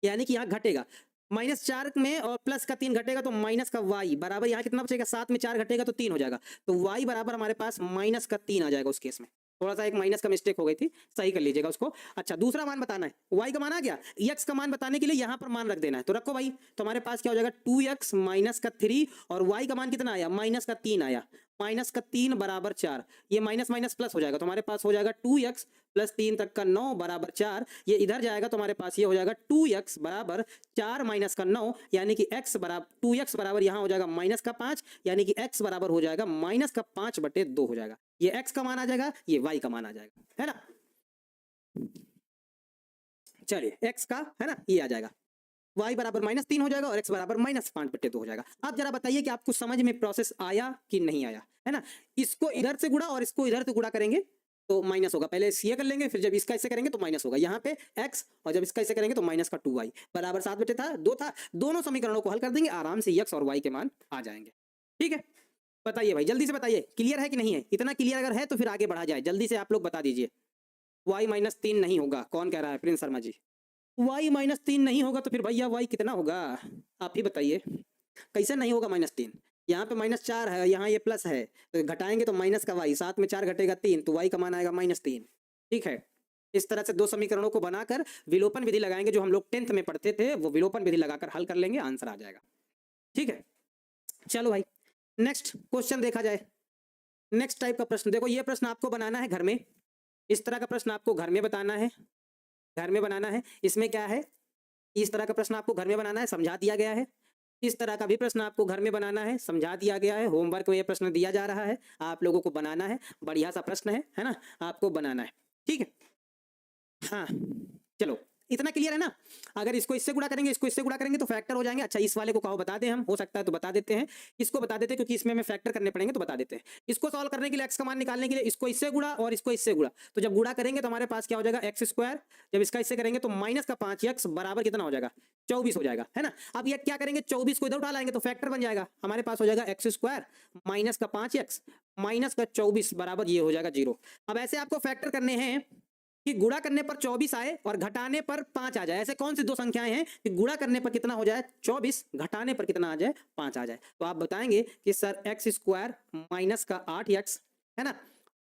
यानी कि यहाँ घटेगा, -4 में और प्लस का 3 घटेगा तो माइनस का y बराबर यहाँ कितना बचेगा, 7 में 4 घटेगा तो 3 हो जाएगा, तो y बराबर हमारे पास -3 आ जाएगा। उस केस में थोड़ा सा एक माइनस का मिस्टेक हो गई थी, सही कर लीजिएगा उसको। अच्छा दूसरा मान बताना है, y का मान आ गया, x का मान बताने के लिए यहाँ पर मान रख देना है, तो रखो भाई, तो हमारे पास क्या हो जाएगा 2x माइनस का 3 और y का मान कितना आया, -3 आया, -3 बराबर 4, ये माइनस माइनस प्लस हो जाएगा, तो हमारे पास हो जाएगा 2x प्लस 3 तक का 9 बराबर 4, ये इधर जाएगा तो हमारे पास ये हो जाएगा 2x बराबर 4 माइनस का 9, यानी कि x बराबर 2x बराबर यहाँ हो जाएगा -5, यानी कि x बराबर हो जाएगा -5/2 हो जाएगा, ये x का मान आ जाएगा, ये y का मान आ जाएगा, है ना। चलिए x का है ना ये आ जाएगा, y बराबर -3 हो जाएगा और x बराबर -5/2 हो जाएगा। अब जरा बताइए कि आपको समझ में प्रोसेस आया कि नहीं आया, है ना। इसको इधर से गुणा और इसको इधर से गुणा करेंगे तो माइनस होगा, पहले ये कर लेंगे, फिर जब इसका इससे करेंगे तो माइनस होगा, यहाँ पे x और जब इसका इससे करेंगे तो माइनस का 2y बराबर 7/2 था, दोनों समीकरणों को हल कर देंगे आराम से, x और y के मान आ जाएंगे। ठीक है, बताइए भाई जल्दी से बताइए, क्लियर है कि नहीं है, इतना क्लियर अगर है तो फिर आगे बढ़ा जाए, जल्दी से आप लोग बता दीजिए। y -3 नहीं होगा, कौन कह रहा है, प्रिंस शर्मा जी, y -3 नहीं होगा तो फिर भैया y कितना होगा, आप ही बताइए, कैसे नहीं होगा -3, यहाँ पे -4 है, यहाँ ये प्लस है, तो घटाएंगे तो माइनस का y, 7 में 4 घटेगा 3, तो y का मान आएगा -3। ठीक है, इस तरह से दो समीकरणों को बनाकर विलोपन विधि लगाएंगे, जो हम लोग 10th में पढ़ते थे, वो विलोपन विधि लगाकर हल कर लेंगे, आंसर आ जाएगा। ठीक है, चलो भाई नेक्स्ट क्वेश्चन देखा जाए। नेक्स्ट टाइप का प्रश्न देखो, ये प्रश्न आपको बनाना है घर में, इस तरह का प्रश्न आपको घर में बताना है, घर में बनाना है। इसमें क्या है, इस तरह का प्रश्न आपको घर में बनाना है, समझा दिया गया है। इस तरह का भी प्रश्न आपको घर में बनाना है, समझा दिया गया है, होमवर्क में ये प्रश्न दिया जा रहा है, आप लोगों को बनाना है, बढ़िया सा प्रश्न है ना, आपको बनाना है। ठीक है, हाँ चलो इतना क्लियर है ना। अगर इसको इससे गुणा करेंगे, इसको इससे गुणा करेंगे तो फैक्टर हो जाएंगे। अच्छा इस वाले को कहो बता दें हम, हो सकता है तो बता देते हैं, इसको बता देते हैं क्योंकि इसमें हमें फैक्टर करने पड़ेंगे, तो बता देते हैं। इसको सॉल्व करने के लिए x का मान निकालने के लिए इसको इससे गुणा और इसको इससे गुणा, तो जब गुणा करेंगे तो हमारे पास क्या हो जाएगा x², जब इसका इससे करेंगे तो -5x बराबर कितना हो जाएगा 24 हो जाएगा, है ना। अब ये क्या करेंगे, 24 को इधर उठा लाएंगे तो फैक्टर बन जाएगा, हमारे पास हो जाएगा x² -5x -24 बराबर ये हो जाएगा 0। अब ऐसे आपको फैक्टर करने हैं कि गुणा करने पर 24 आए और घटाने पर 5 आ जाए। ऐसे कौन सी दो संख्याएं हैं कि गुणा करने पर कितना हो जाए 24, घटाने पर कितना आ जाए 5 आ जाए। तो आप बताएंगे कि सर x² माइनस का 8x, है ना,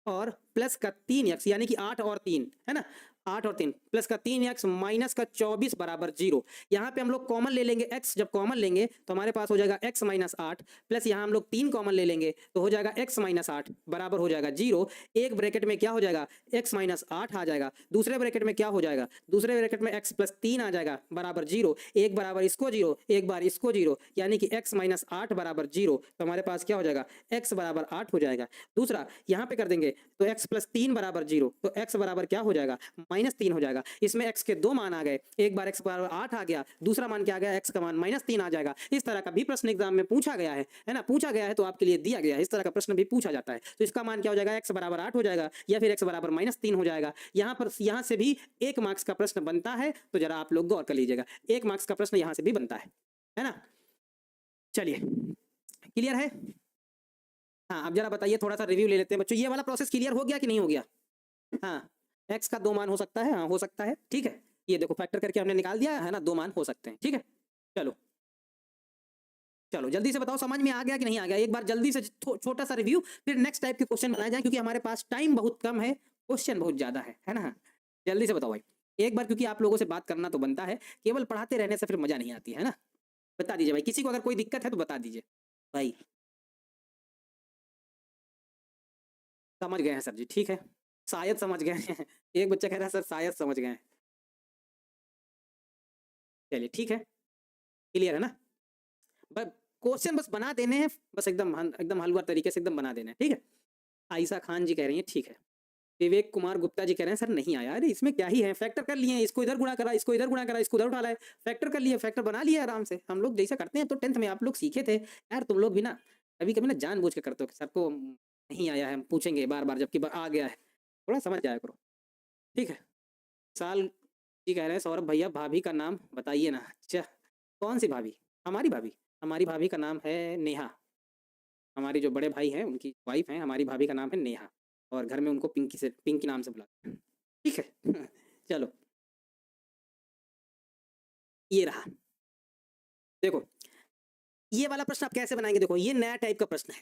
और प्लस का 3x, यानी कि 8 और 3, है ना, 8 और 3 प्लस का 3x माइनस का 24 बराबर 0। यहाँ पे हम लोग कॉमन ले लेंगे x, जब कॉमन लेंगे तो हमारे पास हो जाएगा x -8 प्लस यहाँ हम लोग 3 कॉमन ले लेंगे तो हो जाएगा x -8 बराबर हो जाएगा 0। एक ब्रैकेट में क्या हो जाएगा x -8 आ जाएगा, दूसरे ब्रैकेट में क्या हो जाएगा, दूसरे ब्रैकेट में x + 3 आ जाएगा बराबर 0। एक बराबर इसको 0, एक बार इसको 0, यानी कि x -8 बराबर 0। तो हमारे पास क्या हो जाएगा x बराबर 8 हो जाएगा। दूसरा यहाँ पे कर देंगे तो x + 3 बराबर 0, तो x बराबर क्या हो जाएगा -3 हो जाएगा। इसमें x के दो मान आ गए, एक बार x बराबर 8 आ गया, दूसरा मान क्या आ गया x का मान -3 आ जाएगा। इस तरह का भी प्रश्न एग्जाम में पूछा गया है ना, पूछा गया है तो आपके लिए दिया गया है, इस तरह का प्रश्न भी पूछा जाता है। तो इसका मान क्या हो जाएगा x बराबर 8 हो जाएगा या फिर x बराबर -3 हो जाएगा। यहाँ से भी 1 मार्क्स का प्रश्न बनता है, तो जरा आप लोग गौर कर लीजिएगा, 1 मार्क्स का प्रश्न यहाँ से भी बनता है ना। चलिए क्लियर है। हाँ अब जरा बताइए, थोड़ा सा रिव्यू ले लेते हैं बच्चों, ये वाला प्रोसेस क्लियर हो गया कि नहीं हो गया। हाँ x का 2 मान हो सकता है, हाँ हो सकता है, ठीक है, ये देखो फैक्टर करके हमने निकाल दिया है ना, 2 मान हो सकते हैं, ठीक है। चलो चलो जल्दी से बताओ समझ में आ गया कि नहीं आ गया। एक बार जल्दी से छोटा सा रिव्यू, फिर नेक्स्ट टाइप के क्वेश्चन बनाए जाए, क्योंकि हमारे पास टाइम बहुत कम है, क्वेश्चन बहुत ज्यादा है ना। जल्दी से बताओ भाई एक बार, क्योंकि आप लोगों से बात करना तो बनता है, केवल पढ़ाते रहने से फिर मजा नहीं आती है ना। बता दीजिए भाई, किसी को अगर कोई दिक्कत है तो बता दीजिए भाई। समझ गए हैं सर जी, ठीक है, शायद समझ गए हैं। एक बच्चा कह रहा है सर शायद समझ गए हैं। चलिए ठीक है, क्लियर है ना। बस क्वेश्चन बस बना देने हैं, बस एकदम हलवा तरीके से एकदम बना देना है, ठीक है। आयशा खान जी कह रही हैं ठीक है। विवेक कुमार गुप्ता जी कह रहे हैं सर नहीं आया। अरे इसमें क्या ही है, फैक्टर कर लिए हैं, इसको इधर गुणा करा, इसको इधर गुणा करा, इसको उधर उठा लाए, फैक्टर कर लिए, फैक्टर बना लिया आराम से। हम लोग जैसा करते हैं तो 10th में आप लोग सीखे थे यार। तुम लोग भी ना कभी कभी ना जानबूझ के करते हो कि सबको नहीं आया है, हम पूछेंगे बार बार जबकि आ गया है। थोड़ा समझ जाया करो, ठीक है। साल जी कह रहे हैं सौरभ भैया भाभी का नाम बताइए ना। अच्छा कौन सी भाभी? हमारी भाभी? हमारी भाभी का नाम है नेहा। हमारी जो बड़े भाई हैं उनकी वाइफ हैं, हमारी भाभी का नाम है नेहा, और घर में उनको पिंकी नाम से बुलाते हैं, ठीक है। चलो ये रहा, देखो ये वाला प्रश्न आप कैसे बनाएंगे। देखो ये नया टाइप का प्रश्न है,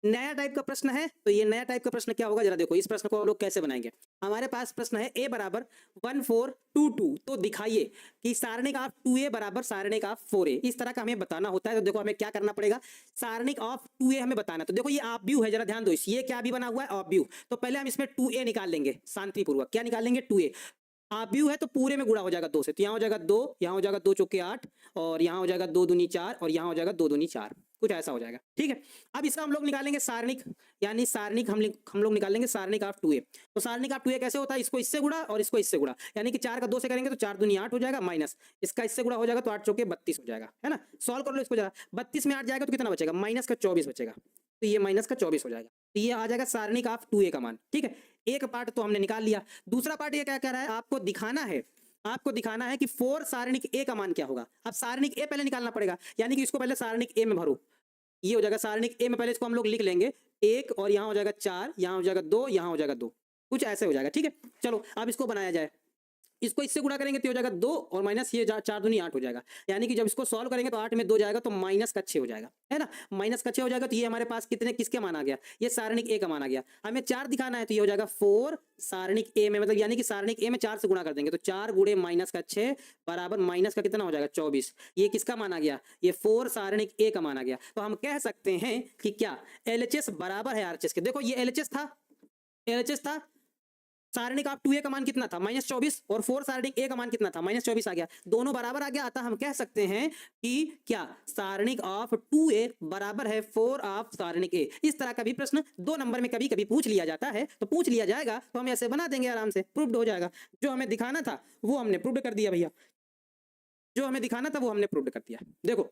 नया टाइप का प्रश्न है, तो ये नया टाइप का प्रश्न क्या होगा जरा देखो। इस प्रश्न को हम लोग कैसे बनाएंगे। हमारे पास प्रश्न है a बराबर 1422, तो दिखाइए कि सारणिक ऑफ 2a बराबर सारणिक ऑफ 4a। इस तरह का हमें बताना होता है। तो देखो हमें क्या करना पड़ेगा, सारणिक ऑफ 2a हमें बताना है। तो देखो ये ऑफ व्यू है, जरा ध्यान दो, ये क्या भी बना हुआ है ऑफ व्यू। तो पहले हम इसमें 2a निकाल लेंगे शांतिपूर्वक। क्या निकाल लेंगे? 2a। आप व्यू है तो पूरे में गुणा हो जाएगा 2 से, तो यहाँ हो जाएगा 2, यहाँ हो जाएगा 2 चौके 8, और यहाँ हो जाएगा 2 दूनी 4, और यहाँ हो जाएगा 2 दूनी 4, कुछ ऐसा हो जाएगा, ठीक है। अब इसका हम लोग निकालेंगे सारणिक, यानी सारणिक हम लोग निकालेंगे सारणिक ऑफ 2a। तो सारणिक ऑफ 2a कैसे होता है, इसको इससे गुणा और इसको इससे गुणा, यानी कि 4 का 2 से करेंगे तो 4 दूनी 8 हो जाएगा, माइनस इसका इससे गुणा हो जाएगा तो 8 चौके 32 हो जाएगा, है ना। सॉल्व कर लो इसको जरा, 32 में 8 जाएगा तो कितना बचेगा, माइनस का 24 बचेगा, तो ये माइनस का 24 हो जाएगा। तो ये आ जाएगा सारणिक ऑफ 2a का मान, ठीक है। एक पार्ट तो हमने निकाल लिया। दूसरा पार्ट ये क्या कह रहा है, आपको दिखाना है कि 4 सारणिक a का मान क्या होगा। अब सारणिक a पहले निकालना पड़ेगा, यानी कि इसको पहले सारणिक a में भरो। ये हो जाएगा सारणिक a में, पहले इसको हम लोग लिख लेंगे 1, और यहाँ हो जाएगा 4, यहाँ हो जाएगा 2, यहाँ हो जाएगा 2, कुछ ऐसे हो जाएगा, ठीक है। चलो अब इसको बनाया जाए। इसको इससे गुणा करेंगे तो हो जाएगा 2, और माइनस ये 4 दूनी 8 हो जाएगा, यानी कि जब इसको सॉल्व करेंगे तो 8 में 2 जाएगा तो माइनस का 6 हो जाएगा, है ना। माइनस का 6 हो जाएगा तो ये हमारे पास किसके मान आ गया, ये सारणिक a का मान आ गया। हमें 4 दिखाना है तो ये हो जाएगा 4 सारणिक a में, मतलब यानी कि सारणिक a में 4 से गुणा कर देंगे तो 4 गुणे माइनस का 6 बराबर माइनस का कितना हो जाएगा 24। ये किसका मान आ गया, ये 4 सारणिक a का मान आ गया। तो हम कह सकते हैं कि क्या LHS बराबर है RHS के। देखो ये LHS था, सारणिक ऑफ 2a का मान कितना था, -24, और 4 सारणिक a का मान कितना था, -24 आ गया, दोनों बराबर आ गया। अतः हम कह सकते हैं कि क्या सारणिक ऑफ 2a बराबर है 4 ऑफ सारणिक a। इस तरह का भी प्रश्न 2 नंबर में कभी कभी पूछ लिया जाता है, तो पूछ लिया जाएगा तो हम ऐसे बना देंगे, आराम से प्रूव्ड हो जाएगा। जो हमें दिखाना था वो हमने प्रूव्ड कर दिया भैया, जो हमें दिखाना था वो हमने प्रूव्ड कर दिया। देखो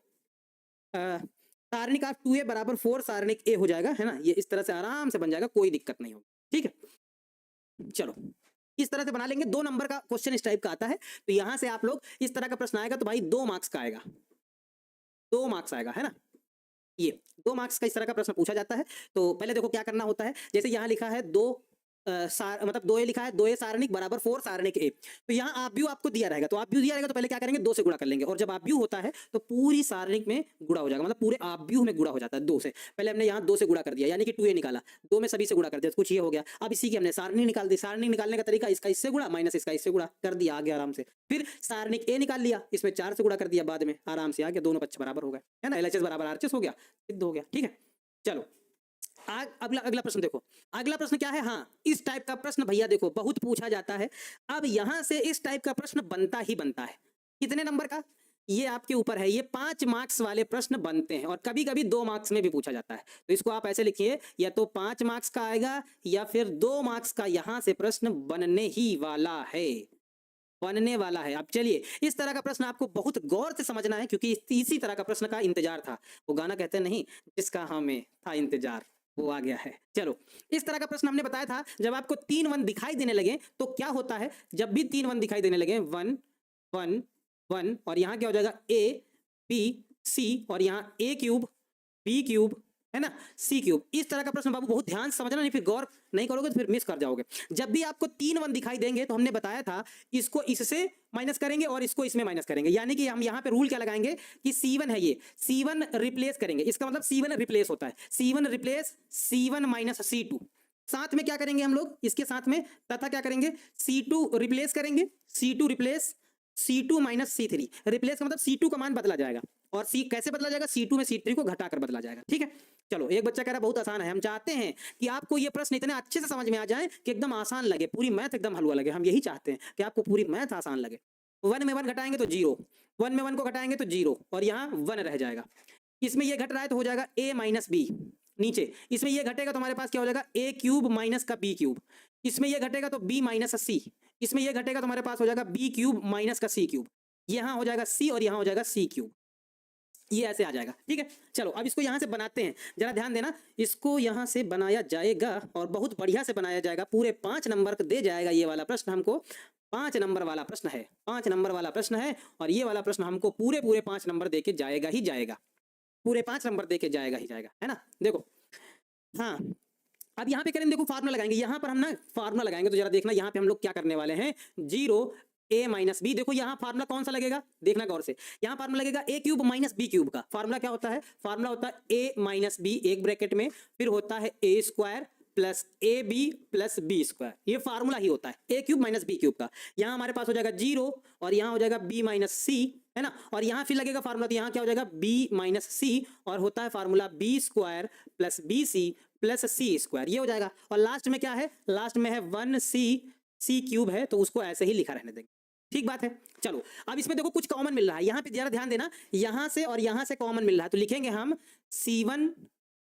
सारणिक ऑफ 2a बराबर 4 सारणिक a हो जाएगा, है ना। ये इस तरह से आराम से बन जाएगा, कोई दिक्कत नहीं होगी, ठीक है। चलो इस तरह से बना लेंगे। 2 नंबर का क्वेश्चन इस टाइप का आता है, तो यहां से आप लोग इस तरह का प्रश्न आएगा तो भाई 2 मार्क्स का आएगा, 2 मार्क्स आएगा, है ना। ये 2 मार्क्स का इस तरह का प्रश्न पूछा जाता है। तो पहले देखो क्या करना होता है, जैसे यहाँ लिखा है 2 मतलब 2a लिखा है, 2a सारणिक बराबर 4 सारणिक a। तो यहाँ आप व्यू आपको दिया रहेगा, तो आप व्यू दिया रहेगा तो पहले क्या करेंगे, 2 से गुणा कर लेंगे, और जब आप व्यू होता है तो पूरी सारणिक में गुणा हो जाएगा, मतलब पूरे आप व्यू में गुणा हो जाता है 2 से। पहले हमने यहाँ 2 से गुणा कर दिया, यानी कि 2a निकाला, 2 में सभी से गुणा कर दिया, कुछ ये हो गया। अब इसी की हमने सारणी निकाल दी। सारणी निकालने का तरीका, इसका इससे गुणा माइनस इसका इससे गुणा कर दिया, आ गया आराम से। फिर सारणिक a निकाल लिया, इसमें 4 से गुणा कर दिया, बाद में आराम से आ गया, दोनों पक्ष बराबर हो गए, है ना। LHS बराबर RHS हो गया, सिद्ध हो गया, ठीक है। चलो अगला प्रश्न देखो। अगला प्रश्न क्या है, हाँ इस टाइप का प्रश्न भैया देखो बहुत पूछा जाता है। अब यहां से इस टाइप का प्रश्न बनता ही बनता है। कितने नंबर का, ये आपके ऊपर है। ये 5 मार्क्स वाले प्रश्न बनते हैं, और कभी कभी 2 मार्क्स में भी पूछा जाता है। तो इसको आप ऐसे लिखिए, या तो 5 मार्क्स का आएगा या फिर 2 मार्क्स का यहां से प्रश्न बनने ही वाला है, बनने वाला है। अब चलिए इस तरह का प्रश्न आपको बहुत गौर से समझना है, क्योंकि इसी तरह का प्रश्न का इंतजार था। वो गाना कहते नहीं, जिसका हमें था इंतजार वो आ गया है। चलो इस तरह का प्रश्न हमने बताया था, जब आपको 3 1 दिखाई देने लगे तो क्या होता है, जब भी 3 1 दिखाई देने लगे 1 1 1, और यहाँ क्या हो जाएगा a b c, और यहाँ a क्यूब b क्यूब है ना, सी क्यूब। इस तरह का प्रश्न बाबू बहुत ध्यान से समझना, नहीं फिर गौर नहीं करोगे तो फिर मिस कर जाओगे। जब भी आपको 3 1 दिखाई देंगे तो हमने बताया था इसको इससे माइनस करेंगे और इसको इसमें माइनस करेंगे, यानी कि हम यहाँ पे रूल क्या लगाएंगे कि C1 है, ये C1 रिप्लेस करेंगे, इसका मतलब C1 रिप्लेस होता है, C1 replace C1 minus C2। साथ में क्या करेंगे हम लोग, इसके साथ में तथा क्या करेंगे, C2 रिप्लेस करेंगे, C2 replace C2 minus C3। Replace का मतलब C2 का मान बदला जाएगा, और C कैसे बदला जाएगा, C2 में C3 को घटाकर बदला जाएगा। ठीक है, चलो एक बच्चा कह रहा है बहुत आसान है। हम चाहते हैं कि आपको ये प्रश्न इतने अच्छे से समझ में आ जाए कि एकदम आसान लगे, पूरी मैथ एकदम हलवा लगे। हम यही चाहते हैं कि आपको पूरी मैथ आसान लगे। 1 में 1 घटाएंगे तो 0, 1 में 1 को घटाएंगे तो 0, और यहाँ 1 रह जाएगा। इसमें ये घट रहा है तो हो जाएगा a माइनस बी, नीचे इसमें ये घटेगा तो हमारे पास क्या हो जाएगा a क्यूब माइनस का b क्यूब, इसमें ये घटेगा तो b माइनस c, इसमें ये घटेगा तो हमारे पास हो जाएगा b क्यूब माइनस का c क्यूब, यहाँ हो जाएगा c और यहाँ हो जाएगा c क्यूब, ये ऐसे आ जाएगा। ठीक है, चलो अब इसको यहां से बनाते हैं, जरा ध्यान देना, इसको यहां से बनाया जाएगा और बहुत बढ़िया से बनाया जाएगा, पूरे 5 नंबर दे जाएगा ये वाला प्रश्न हमको। 5 नंबर वाला प्रश्न है, 5 नंबर वाला प्रश्न है, और ये वाला प्रश्न हमको पूरे 5 नंबर दे के जाएगा ही जाएगा, पूरे 5 नंबर दे के जाएगा ही जाएगा, है ना। देखो हाँ, अब यहाँ पे करेंगे, देखो फार्मूला लगाएंगे, यहाँ पर हम ना फार्मूला लगाएंगे, तो जरा देखना यहाँ पे हम लोग क्या करने वाले हैं, 0 a माइनस बी। देखो यहाँ फार्मूला कौन सा लगेगा, देखना गौर से, यहाँ फार्मूला लगेगा a cube minus b cube का। फार्मूला क्या होता है, फार्मूला होता है a माइनस बी एक ब्रैकेट में, फिर होता है a square plus a b plus b square, ये फार्मूला ही होता है a cube minus b cube का। यहाँ हमारे पास हो जाएगा 0 और यहाँ हो जाएगा b माइनस सी, है ना, और यहाँ फिर लगेगा फार्मूला, तो यहाँ क्या हो जाएगा b माइनस सी, और होता है formula b square plus b c plus c square, ये हो जाएगा। और लास्ट में क्या है, लास्ट में है 1c क्यूब है, तो उसको ऐसे ही लिखा रहने देंगे। ठीक बात है, चलो अब इसमें देखो कुछ कॉमन मिल रहा है, यहाँ पे जरा ध्यान देना, यहाँ से और यहाँ से कॉमन मिल रहा है, तो लिखेंगे हम C1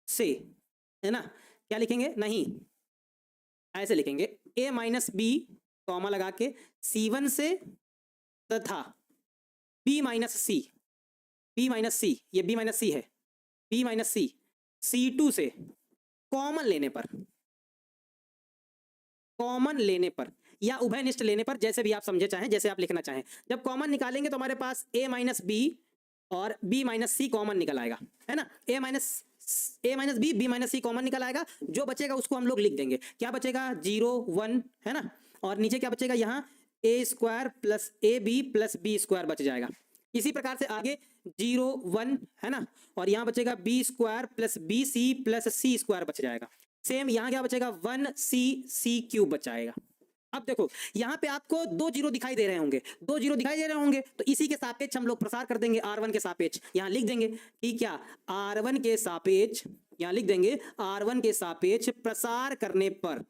से, है ना, क्या लिखेंगे, नहीं ऐसे लिखेंगे a माइनस बी कॉमा लगा के C1 से तथा b माइनस सी, b माइनस सी, ये b माइनस सी है, b माइनस सी C2 से कॉमन लेने पर, कॉमन लेने पर या उभयनिष्ठ लेने पर, जैसे भी आप समझे चाहें, जैसे आप लिखना चाहें। जब कॉमन निकालेंगे तो हमारे पास a माइनस बी और b माइनस सी कॉमन निकल आएगा, है ना, a minus b b minus c common निकल आएगा, जो बचेगा उसको हम लोग लिख देंगे, क्या बचेगा 0 1, है ना, और नीचे क्या बचेगा, यहाँ a square plus a b plus b square बच जाएगा। इसी प्रकार से आगे 0 1, है ना, और यहाँ बचेगा b square plus b c plus c square बच जाएगा। सेम यहाँ क्या बचेगा 1c क्यूब बचाएगा। अब देखो यहाँ पे आपको 2 0 दिखाई दे रहे होंगे, 2 0 दिखाई दे रहे होंगे, तो इसी के सापेक्ष हम लोग प्रसार कर देंगे, R1 के सापेक्ष यहाँ लिख देंगे कि क्या, R1 के सापेक्ष, यहाँ लिख देंगे R1 के सापेक्ष प्रसार करने पर।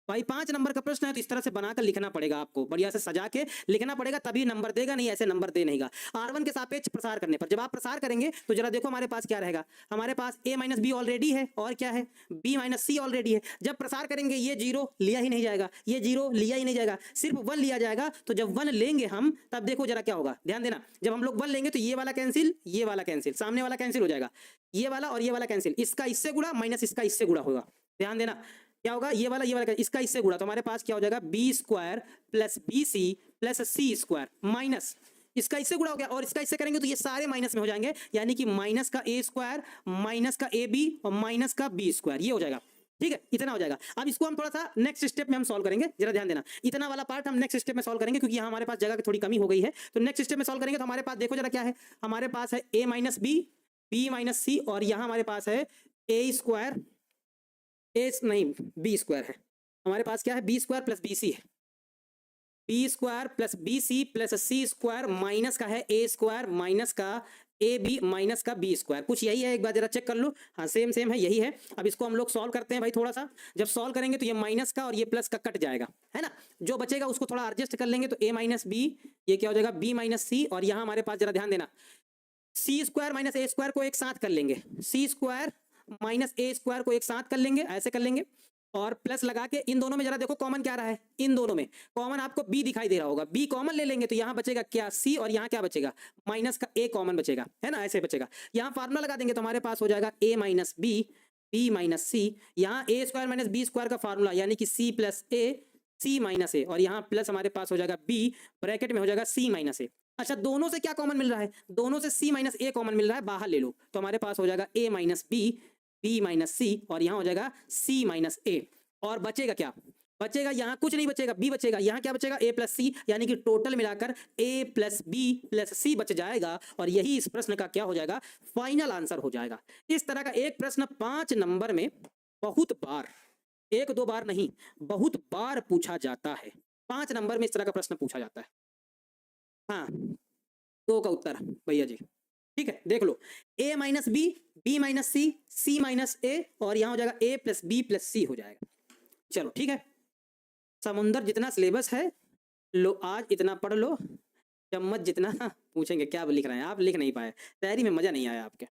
भाई 5 नंबर का प्रश्न है तो इस तरह से बनाकर लिखना पड़ेगा, आपको बढ़िया से सजा के लिखना पड़ेगा, तभी नंबर देगा, नहीं ऐसे नंबर दे नहींगा। R1 के सापेक्ष प्रसार करने पर, जब आप प्रसार करेंगे तो जरा देखो हमारे पास क्या रहेगा, हमारे पास a माइनस बी ऑलरेडी है, और क्या है b माइनस सी ऑलरेडी है। जब प्रसार करेंगे ये 0 लिया ही नहीं जाएगा, ये 0 लिया ही नहीं जाएगा, सिर्फ 1 लिया जाएगा। तो जब 1 लेंगे हम, तब देखो जरा क्या होगा, ध्यान देना, जब हम लोग 1 लेंगे तो ये वाला कैंसिल, ये वाला कैंसिल, सामने वाला कैंसिल हो जाएगा, ये वाला और ये वाला कैंसिल, इसका इससे गुणा माइनस इसका इससे गुणा होगा। ध्यान देना क्या होगा, ये वाला इसका इससे गुणा, तो हमारे पास क्या हो जाएगा b square plus b c plus c square minus इसका इससे गुणा हो गया, और इसका इससे करेंगे तो ये सारे माइनस में हो जाएंगे, यानी कि माइनस का ए स्क्वायर माइनस का ए बी और माइनस का बी स्क्वायर, ये हो जाएगा। ठीक है, इतना हो जाएगा। अब इसको हम थोड़ा सा नेक्स्ट स्टेप में हम सॉल्व करेंगे, जरा ध्यान देना, इतना वाला पार्ट हम नेक्स्ट स्टेप में सॉल्व करेंगे, क्योंकि यहाँ हमारे पास जगह की थोड़ी कमी हो गई है। तो नेक्स्ट स्टेप में सॉल्व करेंगे तो हमारे पास देखो जरा क्या है, हमारे पास है a minus b, b minus c, और यहाँ हमारे पास है ए स्क्वायर, ए नहीं बी स्क्वायर है, हमारे पास क्या है b square plus b c है, b square plus b c plus c square minus का है ए स्क्वायर माइनस का ए बी माइनस का बी स्क्वायर, कुछ यही है, एक बार जरा चेक कर लो, हाँ सेम सेम है, यही है। अब इसको हम लोग सॉल्व करते हैं भाई, थोड़ा सा जब सॉल्व करेंगे तो ये माइनस का और ये प्लस का कट जाएगा, है ना, जो बचेगा उसको थोड़ा एडजस्ट कर लेंगे, तो ए माइनस बी, ये क्या हो जाएगा बी माइनस सी, और यहाँ हमारे पास जरा ध्यान देना सी स्क्वायर माइनस ए स्क्वायर को एक साथ कर लेंगे, सी स्क्वायर माइनस ए स्क्वायर को एक साथ कर लेंगे, ऐसे कर लेंगे, और प्लस लगा के इन दोनों में जरा देखो कॉमन क्या रहा है, इन दोनों में कॉमन आपको b दिखाई दे रहा होगा, b कॉमन ले लेंगे तो यहाँ बचेगा क्या c, और यहाँ क्या बचेगा माइनस का a कॉमन बचेगा, है ना, ऐसे बचेगा। यहाँ फार्मूला लगा देंगे तो हमारे पास हो जाएगा a minus b, b minus c, यहाँ a square minus b square का फार्मूला, यानी कि c plus a, c minus a, और यहाँ प्लस हमारे पास हो जाएगा b, ब्रैकेट में हो जाएगा c माइनस a। अच्छा, दोनों से क्या कॉमन मिल रहा है, दोनों से c माइनस a कॉमन मिल रहा है, बाहर ले लो, तो हमारे पास हो जाएगा a minus b, b minus c और यहाँ हो जाएगा सी माइनस ए। और बचेगा क्या? बचेगा यहाँ कुछ नहीं बचेगा, बी बचेगा। यहाँ क्या बचेगा? ए प्लस सी, यानी कि टोटल मिलाकर ए प्लस बी प्लस सी बच जाएगा और यही इस प्रश्न का क्या हो जाएगा? फाइनल आंसर हो जाएगा। इस तरह का एक प्रश्न 5 नंबर में बहुत बार, एक दो बार नहीं, बहुत बार पूछा जाता है। 5 नंबर में इस तरह का प्रश्न पूछा जाता है। हाँ, 2 का उत्तर भैया जी। ठीक है, देख लो, a minus b, b minus c, c minus a और यहाँ हो जाएगा a plus b plus c हो जाएगा। चलो ठीक है, समुंदर जितना सिलेबस है लो, आज इतना पढ़ लो, चम्मच जितना पूछेंगे क्या लिख रहे हैं आप, लिख नहीं पाए, तैयारी में मजा नहीं आया आपके।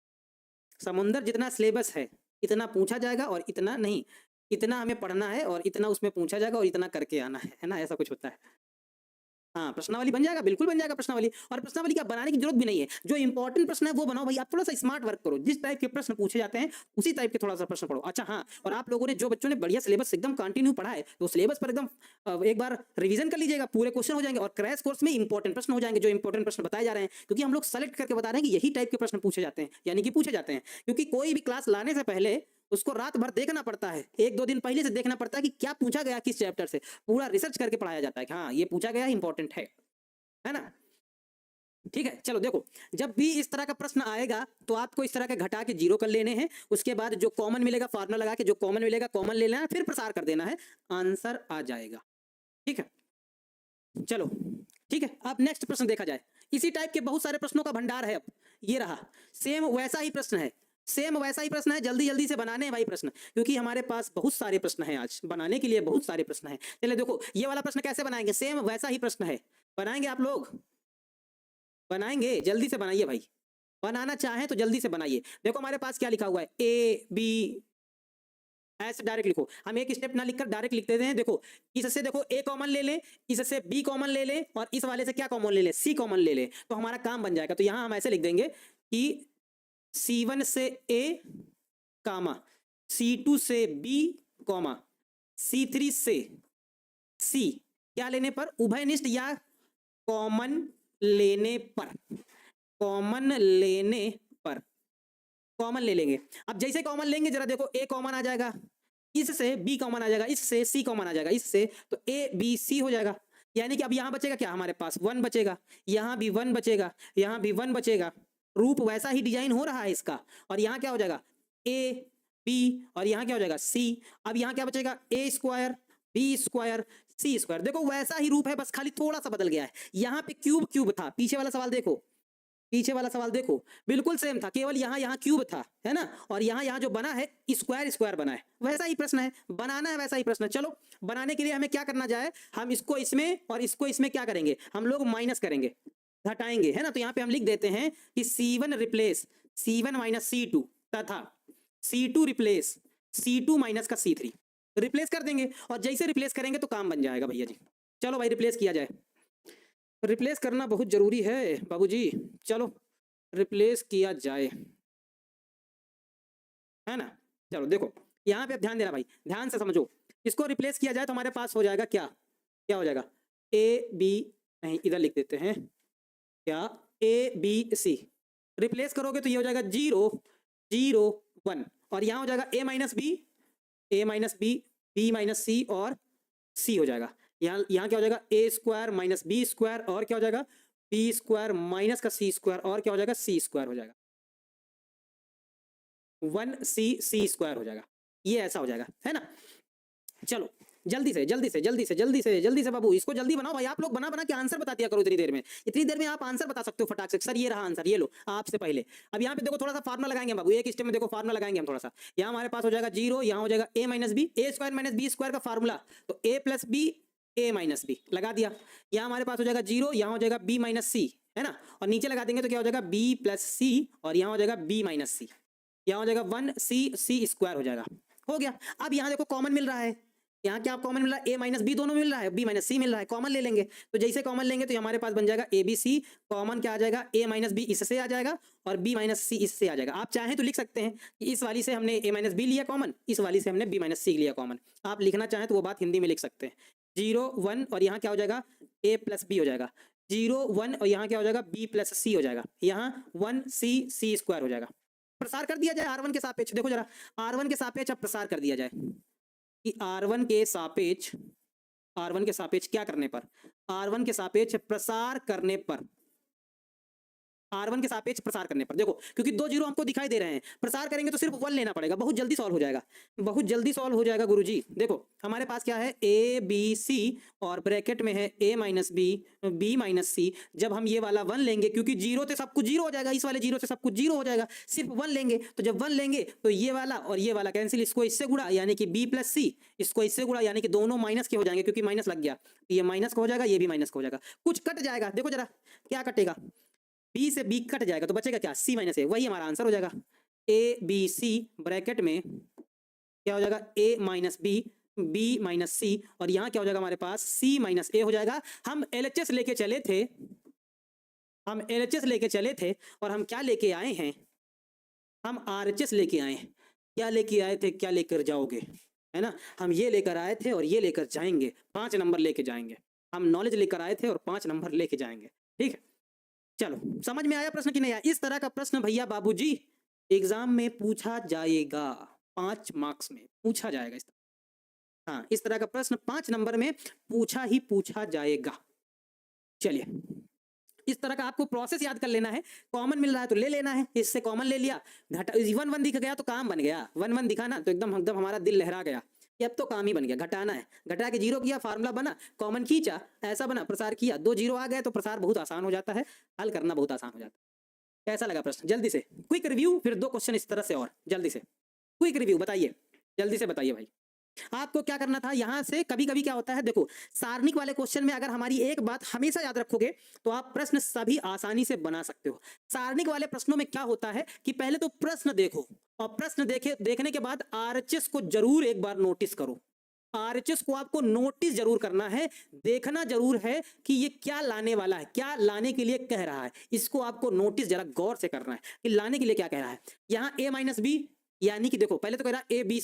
समुंदर जितना सिलेबस है इतना पूछा जाएगा और इतना नहीं, इतना हमें पढ़ना है और इतना उसमें पूछा जाएगा और इतना करके आना है ना, ऐसा कुछ होता है। हाँ, प्रश्नावली बन जाएगा, बिल्कुल बन जाएगा प्रश्नावली। और प्रश्नावली क्या बनाने की जरूरत भी नहीं है, जो इंपॉर्टेंट प्रश्न है वो बनाओ भाई। आप थोड़ा सा स्मार्ट वर्क करो, जिस टाइप के प्रश्न पूछे जाते हैं उसी टाइप के थोड़ा सा प्रश्न पढ़ो। अच्छा हाँ, और आप लोगों ने, जो बच्चों ने बढ़िया सिलेबस एकदम कंटिन्यू पढ़ा है, तो सिलेबस पर एकदम एक बार रिवीजन कर लीजिएगा, पूरे क्वेश्चन हो जाएंगे और क्रैश कोर्स में इंपॉर्टेंट प्रश्न हो जाएंगे, जो इंपॉर्टेंट प्रश्न बताए जा रहे हैं, क्योंकि हम लोग सेलेक्ट करके बता रहे हैं कि यही टाइप के प्रश्न पूछे जाते हैं, यानी कि पूछे जाते हैं। क्योंकि कोई भी क्लास लाने से पहले उसको रात भर देखना पड़ता है, 1-2 दिन पहले से देखना पड़ता है कि क्या पूछा गया किस चैप्टर से, पूरा रिसर्च करके पढ़ाया जाता है कि हाँ ये पूछा गया इंपॉर्टेंट है ना। ठीक है, चलो देखो, जब भी इस तरह का प्रश्न आएगा तो आपको इस तरह के घटा के 0 कर लेने हैं, उसके बाद जो कॉमन मिलेगा फार्मूला लगा के जो कॉमन मिलेगा कॉमन ले लेना है, फिर प्रसार कर देना है, आंसर आ जाएगा। ठीक है, चलो ठीक है, अब नेक्स्ट प्रश्न देखा जाए। इसी टाइप के बहुत सारे प्रश्नों का भंडार है। अब ये रहा, सेम वैसा ही प्रश्न है, सेम वैसा ही प्रश्न है, जल्दी जल्दी से बनाने हैं भाई प्रश्न, क्योंकि हमारे पास बहुत सारे प्रश्न हैं, आज बनाने के लिए बहुत सारे प्रश्न हैं। चलिए देखो, ये वाला प्रश्न कैसे बनाएंगे, सेम वैसा ही प्रश्न है, बनाएंगे आप लोग, बनाएंगे, जल्दी से बनाइए भाई, बनाना चाहें तो जल्दी से बनाइए। देखो हमारे पास क्या लिखा हुआ है, ए बी, ऐसे डायरेक्ट लिखो, हम एक स्टेप ना लिखकर डायरेक्ट लिख देते हैं। देखो इससे, देखो ए कॉमन ले लें, इससे बी कॉमन ले लें और इस वाले से क्या कॉमन ले लें, सी कॉमन ले लें, तो हमारा काम बन जाएगा। तो यहां हम ऐसे लिख देंगे कि C1 से ए कामा, C2 से बी कॉमा, C3 से सी, क्या लेने पर, उभयनिष्ठ या कॉमन लेने पर, कॉमन लेने पर, कॉमन ले लेंगे। अब जैसे कॉमन लेंगे जरा देखो, ए कॉमन आ जाएगा, इससे बी कॉमन आ जाएगा, इससे सी कॉमन आ जाएगा, इससे तो ए बी सी हो जाएगा। यानी कि अब यहां बचेगा क्या, हमारे पास 1 बचेगा, यहां भी 1 बचेगा, यहां भी 1 बचेगा, रूप वैसा ही डिजाइन हो रहा है इसका। और यहां क्या हो जाएगा, ए बी और यहां क्या हो जाएगा सी। अब यहां क्या बचेगा, ए स्क्वायर बी स्क्वायर सी स्क्वायर। देखो वैसा ही रूप है, बस खाली थोड़ा सा बदल गया है। यहाँ पे क्यूब क्यूब था, पीछे वाला सवाल देखो, पीछे वाला सवाल देखो बिल्कुल सेम था, केवल यहाँ क्यूब था, है ना, और यहाँ जो बना है स्क्वायर स्क्वायर बना है, वैसा ही प्रश्न है, बनाना है वैसा ही प्रश्न। चलो बनाने के लिए हमें क्या करना जाए, हम इसको इसमें और इसको इसमें क्या करेंगे, हम लोग माइनस करेंगे, घटाएंगे, है ना। तो यहाँ पे हम लिख देते हैं कि C1 replace C1 minus C2 तथा C2 रिप्लेस C2 माइनस का C3, रिप्लेस कर देंगे। और जैसे रिप्लेस करेंगे तो काम बन जाएगा भैया जी। चलो भाई रिप्लेस किया जाए, रिप्लेस करना बहुत जरूरी है बाबूजी, चलो रिप्लेस किया जाए, है ना। चलो देखो यहाँ पे अब ध्यान देना भाई, ध्यान से समझो, इसको रिप्लेस किया जाए तो हमारे पास हो जाएगा क्या, क्या हो जाएगा, ए बी, नहीं इधर लिख देते हैं क्या, ए बी सी, रिप्लेस करोगे तो ये हो जाएगा 0 0 1 और यहाँ हो जाएगा ए माइनस बी, ए minus b, b minus c और सी हो जाएगा। यहाँ क्या हो जाएगा, ए स्क्वायर माइनस बी स्क्वायर और क्या हो जाएगा, बी स्क्वायर माइनस का सी स्क्वायर और क्या हो जाएगा, सी स्क्वायर हो जाएगा, 1c स्क्वायर हो जाएगा। ये ऐसा हो जाएगा, है ना। चलो जल्दी से जल्दी से जल्दी से जल्दी से जल्दी से बाबू इसको जल्दी बनाओ भाई, आप लोग बना बना के आंसर बता दिया करो इतनी देर में, इतनी देर में आप आंसर बता सकते हो फटाक से, सर ये रहा आंसर, ये लो आपसे पहले। अब यहाँ पे देखो थोड़ा सा फार्मुला लगाएंगे बाबू, एक स्टेप में देखो फार्मुला लगाएंगे हम थोड़ा सा। यहाँ हमारे पास हो जाएगा 0, यहाँ हो जाएगा ए माइनस बी, ए स्क्वायर माइनस बी स्क्वायर का फार्मूला, तो ए प्लस बी ए माइनस बी लगा दिया। यहाँ हमारे पास हो जाएगा 0, यहाँ हो जाएगा बी माइनस सी, है ना, और नीचे लगा देंगे तो क्या हो जाएगा बी प्लस सी और यहाँ हो जाएगा बी माइनस सी, यहाँ हो जाएगा 1c स्क्वायर हो जाएगा, हो गया। अब यहाँ देखो कॉमन मिल रहा है, यहाँ क्या कॉमन मिल रहा है, ए माइनस बी दोनों मिल रहा है, बी माइनस सी मिल रहा है, कॉमन ले लेंगे। तो जैसे कॉमन लेंगे तो हमारे पास बन जाएगा ए बी सी, कॉमन क्या आ जाएगा, ए माइनस बी इससे आ जाएगा और बी माइनस सी इससे आ जाएगा। आप चाहें तो लिख सकते हैं कि इस वाली से हमने ए माइनस बी लिया कॉमन, इस वाली से हमने बी माइनस सी लिया कॉमन। आप लिखना चाहें तो वो बात हिंदी में लिख सकते हैं, 0 1 और यहाँ क्या हो जाएगा, ए प्लस बी हो जाएगा, 0 1 और यहाँ क्या हो जाएगा, बी प्लस सी हो जाएगा, यहाँ 1c सी स्क्वायर हो जाएगा। प्रसार कर दिया जाए R1 के सापेक्ष, देखो जरा R1 के सापेक्ष अब प्रसार कर दिया जाए कि R1 के सापेक्ष, R1 के सापेक्ष क्या करने पर, R1 के सापेक्ष प्रसार करने पर, R1 के सापेक्ष प्रसार करने पर, देखो क्योंकि 2 जीरो हमको दिखाई दे रहे हैं, प्रसार करेंगे तो सिर्फ 1 लेना पड़ेगा, बहुत जल्दी सॉल्व हो जाएगा, बहुत जल्दी सॉल्व हो जाएगा गुरुजी। देखो हमारे पास क्या है A B C और ब्रैकेट में है A minus b B minus c. जब हम ये वाला 1 लेंगे, क्योंकि जीरो से सब कुछ जीरो हो जाएगा, इस वाले जीरो से सब कुछ जीरो हो जाएगा, सिर्फ 1 लेंगे, तो जब 1 लेंगे तो ये वाला और ये वाला कैंसिल, इसको इससे गुणा यानी कि B प्लस सी, इसको इससे गुणा यानी कि दोनों माइनस के हो जाएंगे, क्योंकि माइनस लग गया, ये माइनस का हो जाएगा, ये भी माइनस का हो जाएगा, कुछ कट जाएगा, देखो जरा क्या कटेगा, बी से बी कट जाएगा तो बचेगा क्या, सी माइनस ए, वही हमारा आंसर हो जाएगा। ए बी सी ब्रैकेट में क्या हो जाएगा, ए minus b b minus c, और यहाँ क्या हो जाएगा हमारे पास सी माइनस ए हो जाएगा। हम एलएचएस लेके चले थे, हम एलएचएस लेके चले थे और हम क्या लेके आए हैं, हम आरएचएस लेके आए हैं। क्या लेके आए थे, क्या लेकर जाओगे, है ना, हम ये लेकर आए थे और ये लेकर जाएंगे, 5 नंबर लेके जाएंगे, हम नॉलेज लेकर आए थे और 5 नंबर लेके जाएंगे, ठीक है। चलो समझ में आया प्रश्न कि नहीं आया, इस तरह का प्रश्न भैया बाबूजी एग्जाम में पूछा जाएगा, 5 मार्क्स में पूछा जाएगा इस तरह, हाँ इस तरह का प्रश्न 5 नंबर में पूछा ही पूछा जाएगा। चलिए इस तरह का आपको प्रोसेस याद कर लेना है, कॉमन मिल रहा है तो ले लेना है, इससे कॉमन ले लिया, घटा 1 1 दिख गया तो काम बन गया, 1 1 दिखा ना तो एकदम एकदम हमारा दिल लहरा गया, ये अब तो काम ही बन गया, घटाना है, घटा के जीरो किया, फार्मूला बना, कॉमन खींचा, ऐसा बना, प्रसार किया, 2 जीरो आ गए तो प्रसार बहुत आसान हो जाता है, हल करना बहुत आसान हो जाता है। कैसा लगा प्रश्न, जल्दी से क्विक रिव्यू, फिर 2 क्वेश्चन इस तरह से और जल्दी से क्विक रिव्यू बताइए, जल्दी से बताइए भाई। आपको क्या करना था, यहां से कभी कभी क्या होता है, देखो सारणिक वाले क्वेश्चन में अगर हमारी एक बात हमेशा याद रखोगे तो आप प्रश्न सभी आसानी से बना सकते हो। सारणिक वाले प्रश्नों में क्या होता है कि पहले तो प्रश्न देखो, और प्रश्न देखने के बाद आरएचएस को जरूर एक बार नोटिस करो, आरएचएस को आपको नोटिस जरूर करना है, देखना जरूर है कि ये क्या लाने वाला है, क्या लाने के लिए कह रहा है, इसको आपको नोटिस जरा गौर से करना है कि लाने के लिए क्या कह रहा है। यहाँ a माइनस बी यानी कि देखो पहले तो कह रहा है ए बी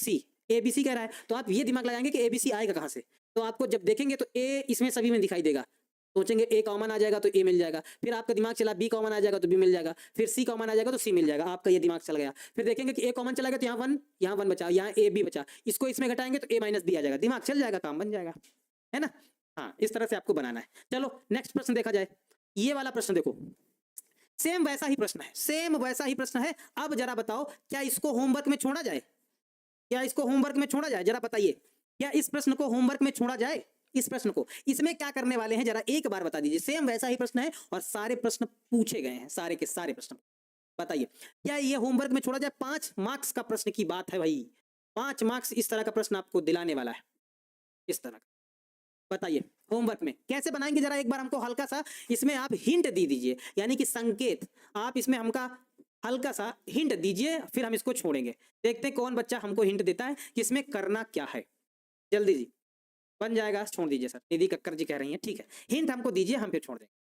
सी कह रहा है, तो आप ये दिमाग लगाएंगे कि ए बी सी आएगा कहां से, तो आपको जब देखेंगे तो ए इसमें सभी में दिखाई देगा, सोचेंगे ए कॉमन आ जाएगा तो ए मिल जाएगा, फिर आपका दिमाग चला बी कॉमन आ जाएगा तो बी मिल जाएगा, फिर सी कॉमन आ जाएगा तो सी मिल जाएगा, आपका ये दिमाग चल गया, फिर देखेंगे कि ए कॉमन चला गया तो यहाँ वन बचा, यहाँ ए बी बचा, इसको इसमें घटाएंगे तो ए माइनस बी आ जाएगा, दिमाग चल जाएगा, काम बन जाएगा, है ना। हाँ इस तरह से आपको बनाना है। चलो नेक्स्ट प्रश्न देखा जाए, ये वाला प्रश्न देखो सेम वैसा ही प्रश्न है, सेम वैसा ही प्रश्न है। अब जरा बताओ क्या इसको होमवर्क में छोड़ा जाए, क्या इसको होमवर्क में छोड़ा जाए, जरा बताइए क्या इस प्रश्न को होमवर्क में छोड़ा जाए, इस प्रश्न को, इसमें क्या करने वाले हैं जरा एक बार बता दीजिए। सेम वैसा ही प्रश्न है और सारे प्रश्न पूछे गए हैं, सारे के सारे प्रश्न, बताइए क्या ये होमवर्क में छोड़ा जाए। 5 मार्क्स का प्रश्न की बात है भाई, 5 मार्क्स इस तरह का प्रश्न आपको दिलाने वाला है, इस तरह का, बताइए होमवर्क में कैसे बनाएंगे, जरा एक बार हमको हल्का सा इसमें आप हिंट दे दीजिए, यानी कि संकेत, आप इसमें हमका हल्का सा हिंट दीजिए, फिर हम इसको छोड़ेंगे, देखते हैं कौन बच्चा हमको हिंट देता है कि इसमें करना क्या है। जल्दी जी बन जाएगा, छोड़ दीजिए सर, निधि कक्कर जी कह रही हैं, ठीक है हिंट हमको दीजिए, हम फिर छोड़ देंगे।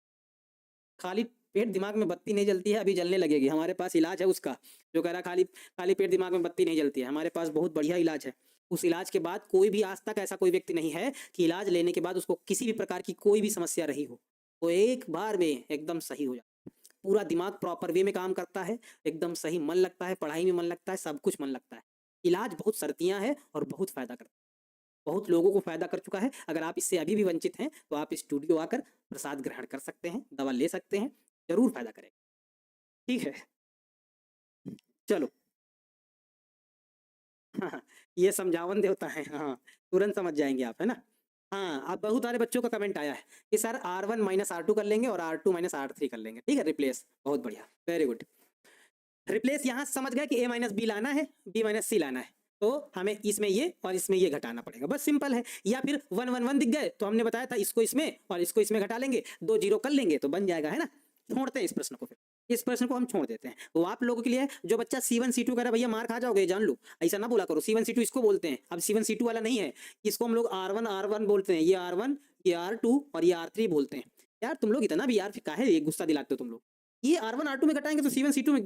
खाली पेट दिमाग में बत्ती नहीं जलती है, अभी जलने लगेगी, हमारे पास इलाज है उसका, जो कह रहा खाली खाली पेट दिमाग में बत्ती नहीं जलती है, हमारे पास बहुत बढ़िया इलाज है। उस इलाज के बाद कोई भी आज तक ऐसा कोई व्यक्ति नहीं है कि इलाज लेने के बाद उसको किसी भी प्रकार की कोई भी समस्या रही हो, वो एक बार में एकदम सही हो जाता है, पूरा दिमाग प्रॉपर वे में काम करता है, एकदम सही मन लगता है, पढ़ाई में मन लगता है, सब कुछ मन लगता है। इलाज बहुत शर्तियां है और बहुत फायदा करता है, बहुत लोगों को फायदा कर चुका है। अगर आप इससे अभी भी वंचित हैं तो आप स्टूडियो आकर प्रसाद ग्रहण कर सकते हैं, दवा ले सकते हैं, जरूर फायदा करेगा, ठीक है। चलो हाँ, ये समझावन देवता है, हाँ तुरंत समझ जाएंगे आप, है ना। हाँ अब बहुत सारे बच्चों का कमेंट आया है कि सर R1 माइनस R2 कर लेंगे और R2 माइनस R3 कर लेंगे, ठीक है रिप्लेस, बहुत बढ़िया, वेरी गुड। रिप्लेस यहाँ समझ गए कि A माइनस बी लाना है, B माइनस सी लाना है, तो हमें इसमें ये और इसमें ये घटाना पड़ेगा, बस सिंपल है। या फिर 1 1 1 दिख गए तो हमने बताया था इसको इसमें और इसको इसमें घटा लेंगे, 2 जीरो कर लेंगे तो बन जाएगा, है ना। छोड़ते हैं इस प्रश्न को, फिर इस प्रश्न को हम छोड़ देते हैं। वो आप लोगों के लिए है जो बच्चा C1 C2 कह रहा है भैया मार खा जाओगे, जान लो ऐसा ना बोला करो, C1 C2 इसको बोलते हैं, अब C1 C2 वाला नहीं है, इसको हम लोग R1 R1 बोलते हैं, ये R1 ये R2 और ये R3 बोलते हैं। यार तुम लोग इतना भी यार काहे ये गुस्सा दिलाते हो तुम लोग, ये R1 R2 में घटाएंगे तो C1 C2 में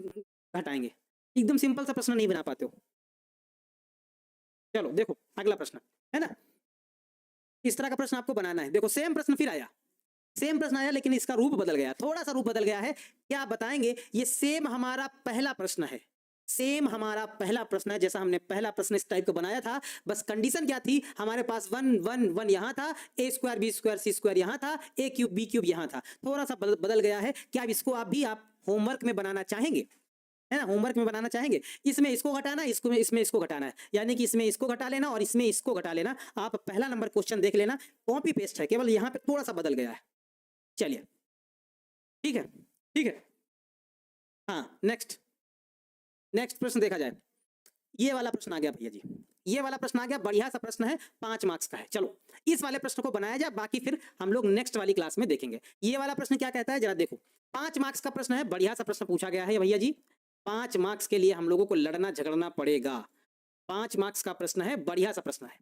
घटाएंगे, एकदम सिंपल सा प्रश्न नहीं बना पाते हो। चलो देखो अगला प्रश्न, है ना, इस तरह का प्रश्न आपको बनाना है। देखो सेम प्रश्न फिर आया, सेम प्रश्न आया लेकिन इसका रूप बदल गया, थोड़ा सा रूप बदल गया है, क्या आप बताएंगे। ये सेम हमारा पहला प्रश्न है, सेम हमारा पहला प्रश्न है, जैसा हमने पहला प्रश्न इस टाइप का बनाया था, बस कंडीशन क्या थी, हमारे पास 1 1 1 यहाँ था, a square b square c square यहाँ था, a क्यूब b क्यूब यहाँ था, थोड़ा सा बदल गया है। क्या इसको आप होमवर्क में बनाना चाहेंगे, है ना, होमवर्क में बनाना चाहेंगे? इसमें इसको घटाना, इसमें इसको घटाना है, यानी कि इसमें इसको घटा लेना और इसमें इसको घटा लेना। आप पहला नंबर क्वेश्चन देख लेना, कॉपी पेस्ट है, केवल यहाँ पे थोड़ा सा बदल गया है। चलिए ठीक है, ठीक है। हाँ, नेक्स्ट प्रश्न देखा जाए। ये वाला प्रश्न आ गया भैया जी, ये वाला प्रश्न आ गया, बढ़िया सा प्रश्न है, 5 मार्क्स का है। चलो इस वाले प्रश्न को बनाया जाए, बाकी फिर हम लोग नेक्स्ट वाली क्लास में देखेंगे। ये वाला प्रश्न क्या कहता है जरा देखो, 5 मार्क्स का प्रश्न है, बढ़िया सा प्रश्न पूछा गया है भैया जी। 5 मार्क्स के लिए हम लोगों को लड़ना झगड़ना पड़ेगा। 5 मार्क्स का प्रश्न है, बढ़िया सा प्रश्न है।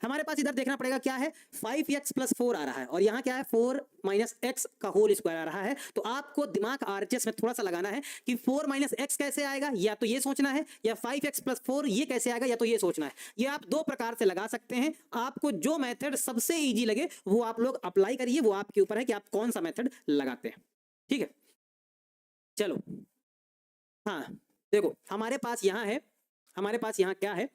हमारे पास इधर देखना पड़ेगा क्या है, 5x + 4 आ रहा है और यहाँ क्या है 4 - x का होल स्क्वायर आ रहा है। तो आपको दिमाग आरएचएस में थोड़ा सा लगाना है कि 4 - x कैसे आएगा, या तो ये सोचना है, या 5x + 4 ये कैसे आएगा, या तो ये सोचना है। ये आप दो प्रकार से लगा सकते हैं। आपको जो मेथड सबसे इजी लगे वो आप लोग अप्लाई करिए, वो आपके ऊपर है कि आप कौन सा मेथड लगाते हैं। ठीक है, चलो हाँ देखो हमारे पास यहाँ है, हमारे पास यहाँ क्या है,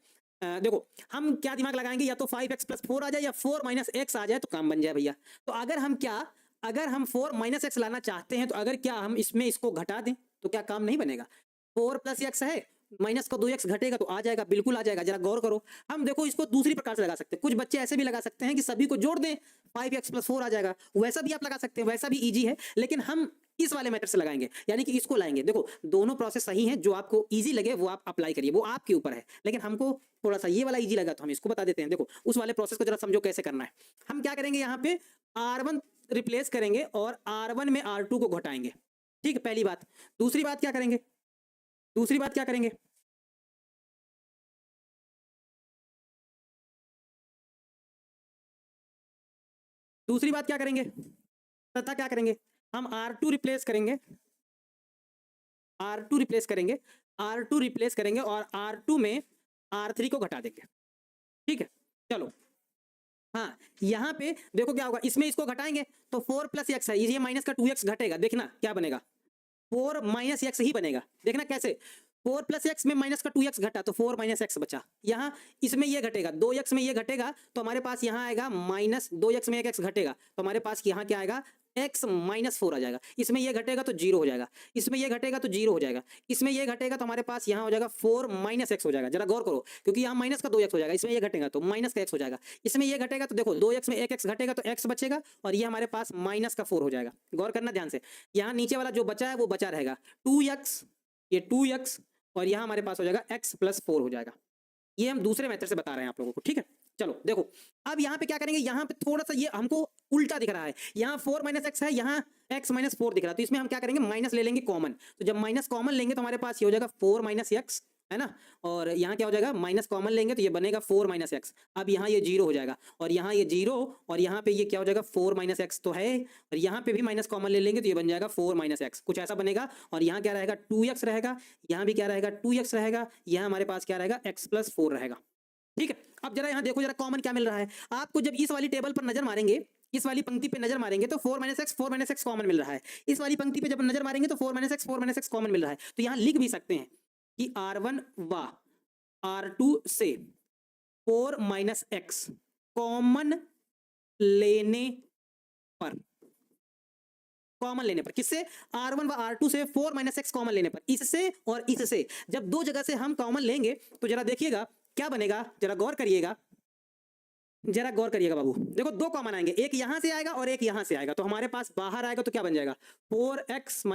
देखो हम क्या दिमाग लगाएंगे, या तो 5x + 4 आ जाए या 4 - x आ जाए तो काम बन जाए भैया। तो अगर हम 4 - x लाना चाहते हैं, तो अगर क्या हम इसमें इसको घटा दें तो क्या काम नहीं बनेगा? 4 + x है, माइनस का 2x घटेगा तो आ जाएगा, बिल्कुल आ जाएगा। जरा गौर करो, हम देखो इसको दूसरी प्रकार से लगा सकते हैं। कुछ बच्चे ऐसे भी लगा सकते हैं कि सभी को जोड़ दें, 5x + 4 आ जाएगा, वैसा भी आप लगा सकते हैं, वैसा भी इजी है। लेकिन हम इस वाले मेथड से लगाएंगे, यानी कि इसको लाएंगे। देखो दोनों प्रोसेस सही हैं, जो आपको इजी लगे वो आप अप्लाई करिए, वो आपके ऊपर है। लेकिन हमको थोड़ा सा ये वाला इजी लगा तो हम इसको बता देते हैं। देखो उस वाले प्रोसेस को जरा समझो कैसे करना है। हम क्या करेंगे, यहाँ पे R1 रिप्लेस करेंगे और R1 में R2 को घटाएंगे। ठीक है, पहली बात। दूसरी बात क्या करेंगे, दूसरी बात क्या करेंगे, दूसरी बात क्या करेंगे, तथा क्या करेंगे, हम R2 रिप्लेस करेंगे, R2 रिप्लेस करेंगे, R2 रिप्लेस करेंगे और R2 में R3 को घटा देंगे। ठीक है, चलो हाँ यहाँ पे देखो क्या होगा, इसमें इसको घटाएंगे तो 4 + x है, ये माइनस का 2x घटेगा, देखना क्या बनेगा, 4 - x ही बनेगा। देखना कैसे, 4 + x में माइनस का 2x घटा तो 4 - x बचा। यहाँ इसमें ये घटेगा, 2x में ये घटेगा तो हमारे पास यहाँ आएगा माइनस, 2x में एक x घटेगा तो हमारे पास यहाँ क्या आएगा, x - 4 आ जाएगा। इसमें ये घटेगा तो 0 हो जाएगा, इसमें ये घटेगा तो 0 हो जाएगा, इसमें ये घटेगा तो हमारे पास यहाँ हो जाएगा 4 - x हो जाएगा। जरा गौर करो, क्योंकि यहाँ माइनस का 2x हो जाएगा, इसमें ये घटेगा तो माइनस का x हो जाएगा, इसमें ये घटेगा तो देखो 2x में एक x घटेगा तो x बचेगा और ये हमारे पास माइनस का 4 हो जाएगा। गौर करना ध्यान से, यहाँ नीचे वाला जो बचा है वो बचा रहेगा 2x, ये 2x और यहाँ हमारे पास हो जाएगा x + 4 हो जाएगा। ये हम दूसरे मेथड से बता रहे हैं आप लोगों को। ठीक है, चलो देखो अब यहाँ पे क्या करेंगे, यहाँ पे थोड़ा सा ये हमको उल्टा दिख रहा है, यहाँ 4 - x है, यहाँ x - 4 दिख रहा है, तो इसमें हम क्या करेंगे, माइनस ले लेंगे कॉमन। तो जब माइनस कॉमन लेंगे तो हमारे पास ये हो जाएगा 4 - x, है ना, और यहाँ क्या हो जाएगा, माइनस कॉमन लेंगे तो ये बनेगा 4 - x। अब यहाँ ये 0 हो जाएगा और यहाँ ये 0 और यहाँ पे ये क्या हो जाएगा 4 - x तो है, और यहाँ पे भी माइनस कॉमन ले लेंगे तो ये बन जाएगा 4 - x, कुछ ऐसा बनेगा। और यहाँ क्या रहेगा, 2x रहेगा, यहाँ भी क्या रहेगा 2x रहेगा, यहाँ हमारे पास क्या रहेगा x + 4 रहेगा। ठीक है, अब जरा यहाँ देखो, जरा कॉमन क्या मिल रहा है आपको, जब इस वाली टेबल पर नजर मारेंगे, इस वाली पंक्ति पे नजर मारेंगे तो 4 - x कॉमन मिल रहा है। इस वाली पंक्ति पे जब नजर मारेंगे तो 4 - x कॉमन मिल रहा है। तो यहाँ लिख भी सकते हैं कि R1 व R2 से 4 - x कॉमन लेने पर, कॉमन लेने पर, किससे, R1 व R2 से 4 - x कॉमन लेने पर, इससे और इससे जब दो जगह से हम कॉमन लेंगे तो जरा देखिएगा क्या बनेगा, जरा गौर करिएगा, जरा गौर करिएगा बाबू। देखो दो कॉमन आएंगे, एक यहां से आएगा और एक यहां से आएगा, तो हमारे पास बाहर आएगा तो क्या बन जाएगा 4x -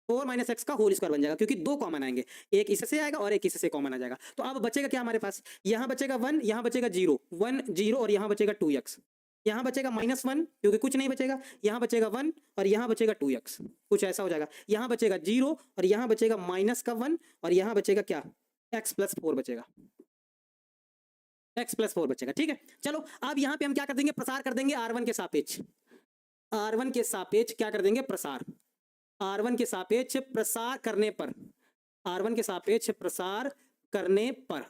4 - x का होल स्क्वायर बन जाएगा, क्योंकि दो कॉमन आएंगे, एक इससे आएगा और एक इससे कॉमन आ जाएगा। तो अब बचेगा क्या हमारे पास, यहाँ बचेगा 1, यहाँ बचेगा 0 1 0 और यहाँ बचेगा 2x, यहाँ बचेगा -1 क्योंकि कुछ नहीं बचेगा, यहाँ बचेगा 1 और यहाँ बचेगा 2x, कुछ ऐसा हो जाएगा, यहाँ बचेगा 0 और यहाँ बचेगा -1 और यहाँ बचेगा क्या, x + 4 बचेगा, x + 4 बचेगा। ठीक है, चलो अब यहाँ पे हम क्या कर देंगे, प्रसार कर देंगे R1 के सापेक्ष, R1 के सापेक्ष क्या कर देंगे, प्रसार, R1 के सापेक्ष प्रसार करने पर, R1 के सापेक्ष प्रसार करने पर,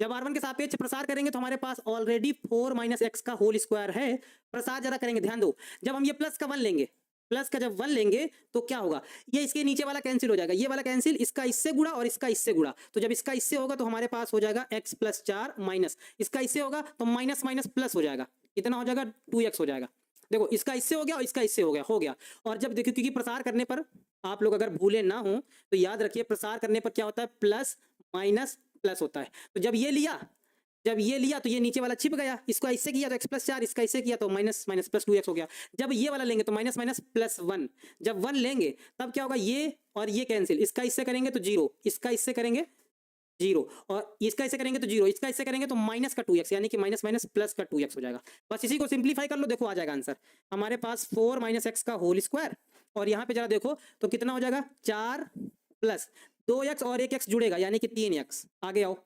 जब R1 के सापेक्ष प्रसार करेंगे तो हमारे पास ऑलरेडी 4 - x का होल स्क्वायर है। प्रसार जरा करेंगे, ध्यान दो, जब हम ये प्लस का 1 लेंगे, प्लस का जब 1 लेंगे तो क्या होगा, ये इसके नीचे वाला कैंसिल हो जाएगा, ये वाला कैंसिल, इसका इससे गुणा और इसका इससे गुणा, तो जब इसका इससे होगा तो हमारे पास हो जाएगा x प्लस 4 माइनस इसका इससे होगा तो माइनस माइनस प्लस हो जाएगा, कितना हो जाएगा 2x हो जाएगा। देखो इसका इससे हो गया और इसका इससे हो गया। और जब देखो क्योंकि प्रसार करने पर आप लोग अगर भूले ना हो तो याद रखिए प्रसार करने पर क्या होता है, प्लस माइनस प्लस होता है। तो जब ये लिया तो ये नीचे वाला छिप गया, इसको इससे किया तो x प्लस 4, इसका इससे किया तो माइनस माइनस प्लस 2x हो गया। जब ये वाला लेंगे तो माइनस माइनस प्लस 1, जब 1 लेंगे तब क्या होगा, ये और ये कैंसिल, इसका इससे करेंगे तो 0, इसका इससे करेंगे 0 और इसका इससे करेंगे तो 0, इसका इससे करेंगे तो माइनस का 2x, यानी कि माइनस माइनस प्लस का 2x हो जाएगा। बस इसी को सिंप्लीफाई कर लो, देखो आ जाएगा आंसर हमारे पास 4 माइनस एक्स का होल स्क्वायर, और यहाँ पे जरा देखो तो कितना हो जाएगा 4 प्लस 2x और 1x जुड़ेगा यानी कि 3x। आगे आओ,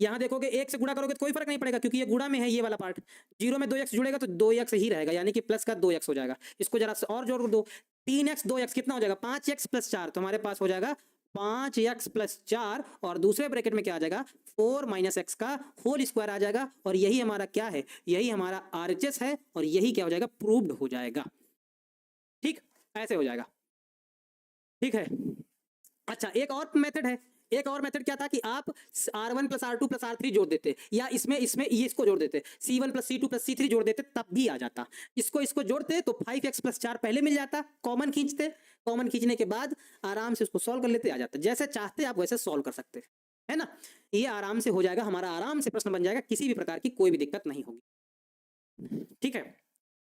यहाँ देखोगे 1 से गुणा करोगे तो कोई फर्क नहीं पड़ेगा क्योंकि ये गुणा में है ये वाला पार्ट, 0 में 2x जुड़ेगा तो 2x ही रहेगा यानी कि प्लस का 2x हो जाएगा। इसको जरा और जोड़ दो, 3x 2x कितना हो जाएगा 5x प्लस 4, तो हमारे पास हो जाएगा 5x प्लस 4 और दूसरे ब्रैकेट में क्या आ जाएगा 4 माइनस एक्स का होल स्क्वायर आ जाएगा, और यही हमारा क्या है, यही हमारा RHS है, और यही क्या हो जाएगा प्रूव्ड हो जाएगा। ठीक, ऐसे हो जाएगा। ठीक है, अच्छा एक और मेथड है, एक और मेथड क्या था कि आप R1 plus R2 plus R3 जोड़ देते, या इसमें ये इसको जोड़ देते, C1 plus C2 plus C3 जोड़ देते, तब भी आ जाता। इसको जोड़ते तो 5x प्लस 4 पहले मिल जाता, कॉमन खींचते, कॉमन खींचने के बाद आराम से उसको सॉल्व कर लेते, आ जाता। जैसे चाहते आप वैसे सॉल्व कर सकते है ना, ये आराम से हो जाएगा हमारा, आराम से प्रश्न बन जाएगा, किसी भी प्रकार की कोई भी दिक्कत नहीं होगी। ठीक है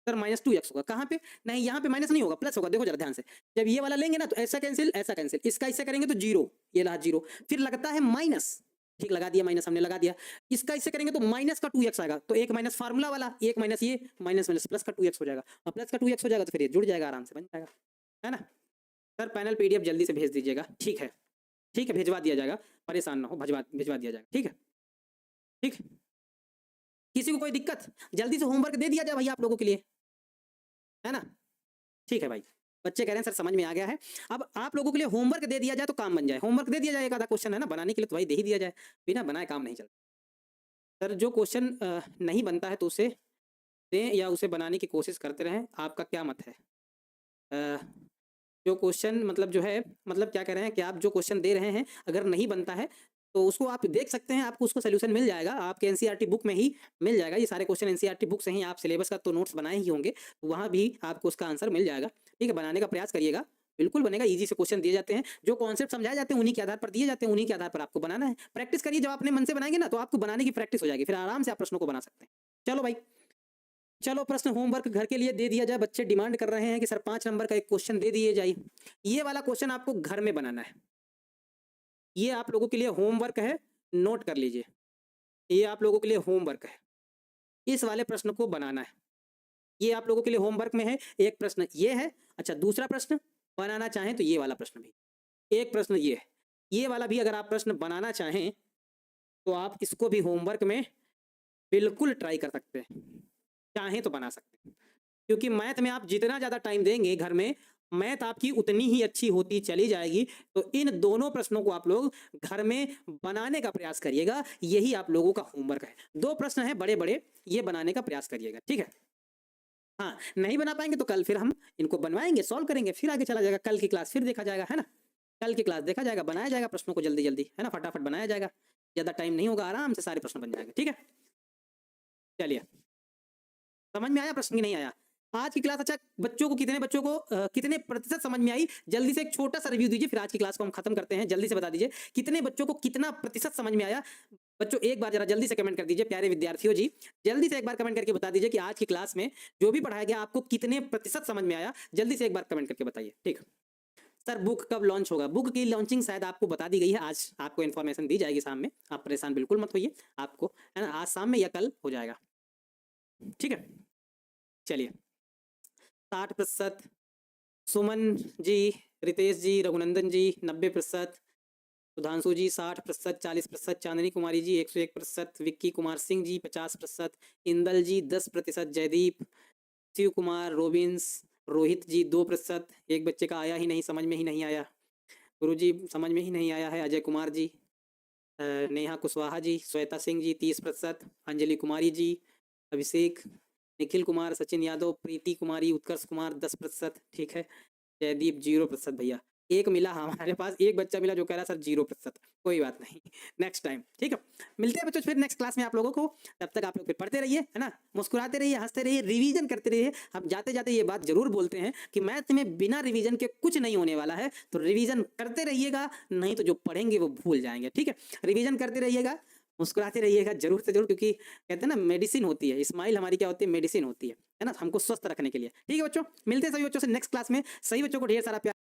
सर, माइनस 2x होगा कहाँ पे, नहीं यहाँ पे माइनस नहीं होगा, प्लस होगा। देखो जरा ध्यान से, जब ये वाला लेंगे ना तो ऐसा कैंसिल ऐसा कैंसिल, इसका इससे करेंगे तो 0, ये रहा 0, फिर लगता है माइनस, ठीक लगा दिया माइनस, हमने लगा दिया, इसका इससे करेंगे तो माइनस का 2x आएगा, तो एक माइनस फार्मूला वाला, एक माइनस ये माइनस माइनस प्लस का 2x हो जाएगा, और प्लस का 2x हो जाएगा तो फिर ये जुड़ जाएगा, आराम से बन जाएगा, है ना। सर पैनल PDF जल्दी से भेज दीजिएगा, ठीक है भिजवा दिया जाएगा, परेशान ना हो, भिजवा दिया जाएगा, ठीक है ठीक। किसी को कोई दिक्कत, जल्दी से होमवर्क दे दिया जाए भैया आप लोगों के लिए, है ना। ठीक है भाई, बच्चे कह रहे हैं सर समझ में आ गया है। अब आप लोगों के लिए होमवर्क दे दिया जाए तो काम बन जाए, होमवर्क दे दिया जाए, एक आधा क्वेश्चन है ना बनाने के लिए, तो भाई दे ही दिया जाए, बिना बनाए काम नहीं चलता। सर जो क्वेश्चन नहीं बनता है तो उसे दें या उसे बनाने की कोशिश करते रहें, आपका क्या मत है। जो क्वेश्चन मतलब जो है, मतलब क्या कह रहे हैं कि आप जो क्वेश्चन दे रहे हैं अगर नहीं बनता है तो उसको आप देख सकते हैं, आपको उसको सोल्यूशन मिल जाएगा, आपके एनसीईआरटी बुक में ही मिल जाएगा। ये सारे क्वेश्चन एनसीईआरटी बुक से ही, आप सिलेबस का तो नोट्स बनाए ही होंगे, वहाँ भी आपको उसका आंसर मिल जाएगा। ठीक है, बनाने का प्रयास करिएगा, बिल्कुल बनेगा। इजी से क्वेश्चन दिए जाते हैं, जो कॉन्सेप्ट समझाए जाते हैं उन्हीं के आधार पर दिए जाते हैं, उन्हीं के आधार पर आपको बनाना है। प्रैक्टिस करिए, जब अपने मन से बनाएंगे ना तो आपको बनाने की प्रैक्टिस हो जाएगी, फिर आराम से आप प्रश्नों को बना सकते हैं। चलो भाई, चलो प्रश्न होमवर्क घर के लिए दे दिया जाए। बच्चे डिमांड कर रहे हैं कि सर 5 नंबर का एक क्वेश्चन दे दिए जाए। ये वाला क्वेश्चन आपको घर में बनाना है, ये आप लोगों के लिए होमवर्क है, नोट कर लीजिए, ये आप लोगों के लिए होमवर्क है, इस वाले प्रश्न को बनाना है, ये आप लोगों के लिए होमवर्क में है। एक प्रश्न ये है, अच्छा दूसरा प्रश्न बनाना चाहें तो ये वाला प्रश्न भी, एक प्रश्न ये है, ये वाला भी अगर आप प्रश्न बनाना चाहें तो आप इसको भी होमवर्क में बिल्कुल ट्राई कर सकते हैं, चाहें तो बना सकते हैं, क्योंकि मैथ में आप जितना ज़्यादा टाइम देंगे घर में, मैथ आपकी उतनी ही अच्छी होती चली जाएगी। तो इन दोनों प्रश्नों को आप लोग घर में बनाने का प्रयास करिएगा, यही आप लोगों का होमवर्क है। 2 प्रश्न हैं बड़े बड़े, ये बनाने का प्रयास करिएगा, ठीक है। हाँ, नहीं बना पाएंगे तो कल फिर हम इनको बनवाएंगे, सॉल्व करेंगे, फिर आगे चला जाएगा, कल की क्लास फिर देखा जाएगा, है ना। कल की क्लास देखा जाएगा, बनाया जाएगा प्रश्नों को जल्दी जल्दी, है ना, फटाफट बनाया जाएगा, ज़्यादा टाइम नहीं होगा, आराम से सारे प्रश्न बन जाएंगे, ठीक है। चलिए, समझ में आया प्रश्न की नहीं आया आज की क्लास? अच्छा, बच्चों को कितने प्रतिशत समझ में आई, जल्दी से एक छोटा सा रिव्यू दीजिए, फिर आज की क्लास को हम खत्म करते हैं। जल्दी से बता दीजिए कितने बच्चों को कितना प्रतिशत समझ में आया। बच्चों एक बार जरा जल्दी से कमेंट कर दीजिए, प्यारे विद्यार्थियों जी, जल्दी से एक बार कमेंट करके बता दीजिए कि आज की क्लास में जो भी पढ़ाया गया आपको कितने प्रतिशत समझ में आया। जल्दी से एक बार कमेंट करके बताइए, ठीक। सर बुक कब लॉन्च होगा? बुक की लॉन्चिंग शायद आपको बता दी गई है, आज आपको इन्फॉर्मेशन दी जाएगी शाम में, आप परेशान बिल्कुल मत होइए, आपको है ना आज शाम में या कल हो जाएगा, ठीक है। चलिए, 60%, सुमन जी, रितेश जी, रघुनंदन जी 90%, सुधांशु जी 60%, 40%, चांदनी कुमारी जी 101%, विक्की कुमार सिंह जी 50%, इंदल जी 10%, जयदीप, शिव कुमार, रोबिन्स, रोहित जी 2%, एक बच्चे का आया ही नहीं, समझ में ही नहीं आया, गुरु जी समझ में ही नहीं आया है, अजय कुमार जी, नेहा कुशवाहा जी, श्वेता सिंह जी 30%, अंजलि कुमारी जी, अभिषेक निखिल कुमार, सचिन यादव, प्रीति कुमारी, उत्कर्ष कुमार 10%, ठीक है। जयदीप 0% भैया। एक मिला हमारे पास, एक बच्चा मिला जो कह रहा है सर 0%, कोई बात नहीं, नेक्स्ट टाइम, ठीक है। मिलते हैं बच्चों फिर नेक्स्ट क्लास में आप लोगों को, तब तक आप लोग फिर पढ़ते रहिए, है ना, मुस्कुराते रहिए, हंसते रहिए, रिवीजन करते रहिए। हम जाते जाते ये बात जरूर बोलते हैं कि मैथ में बिना रिवीजन के कुछ नहीं होने वाला है, तो रिवीजन करते रहिएगा, नहीं तो जो पढ़ेंगे वो भूल जाएंगे, ठीक है। रिवीजन करते रहिएगा, मुस्कुराते रहिएगा जरूर से जरूर, क्योंकि कहते हैं ना मेडिसिन होती है, स्माइल हमारी क्या होती है, मेडिसिन होती है ना, हमको स्वस्थ रखने के लिए, ठीक है बच्चों। मिलते हैं सभी बच्चों से नेक्स्ट क्लास में, सही बच्चों को ढेर सारा प्यार।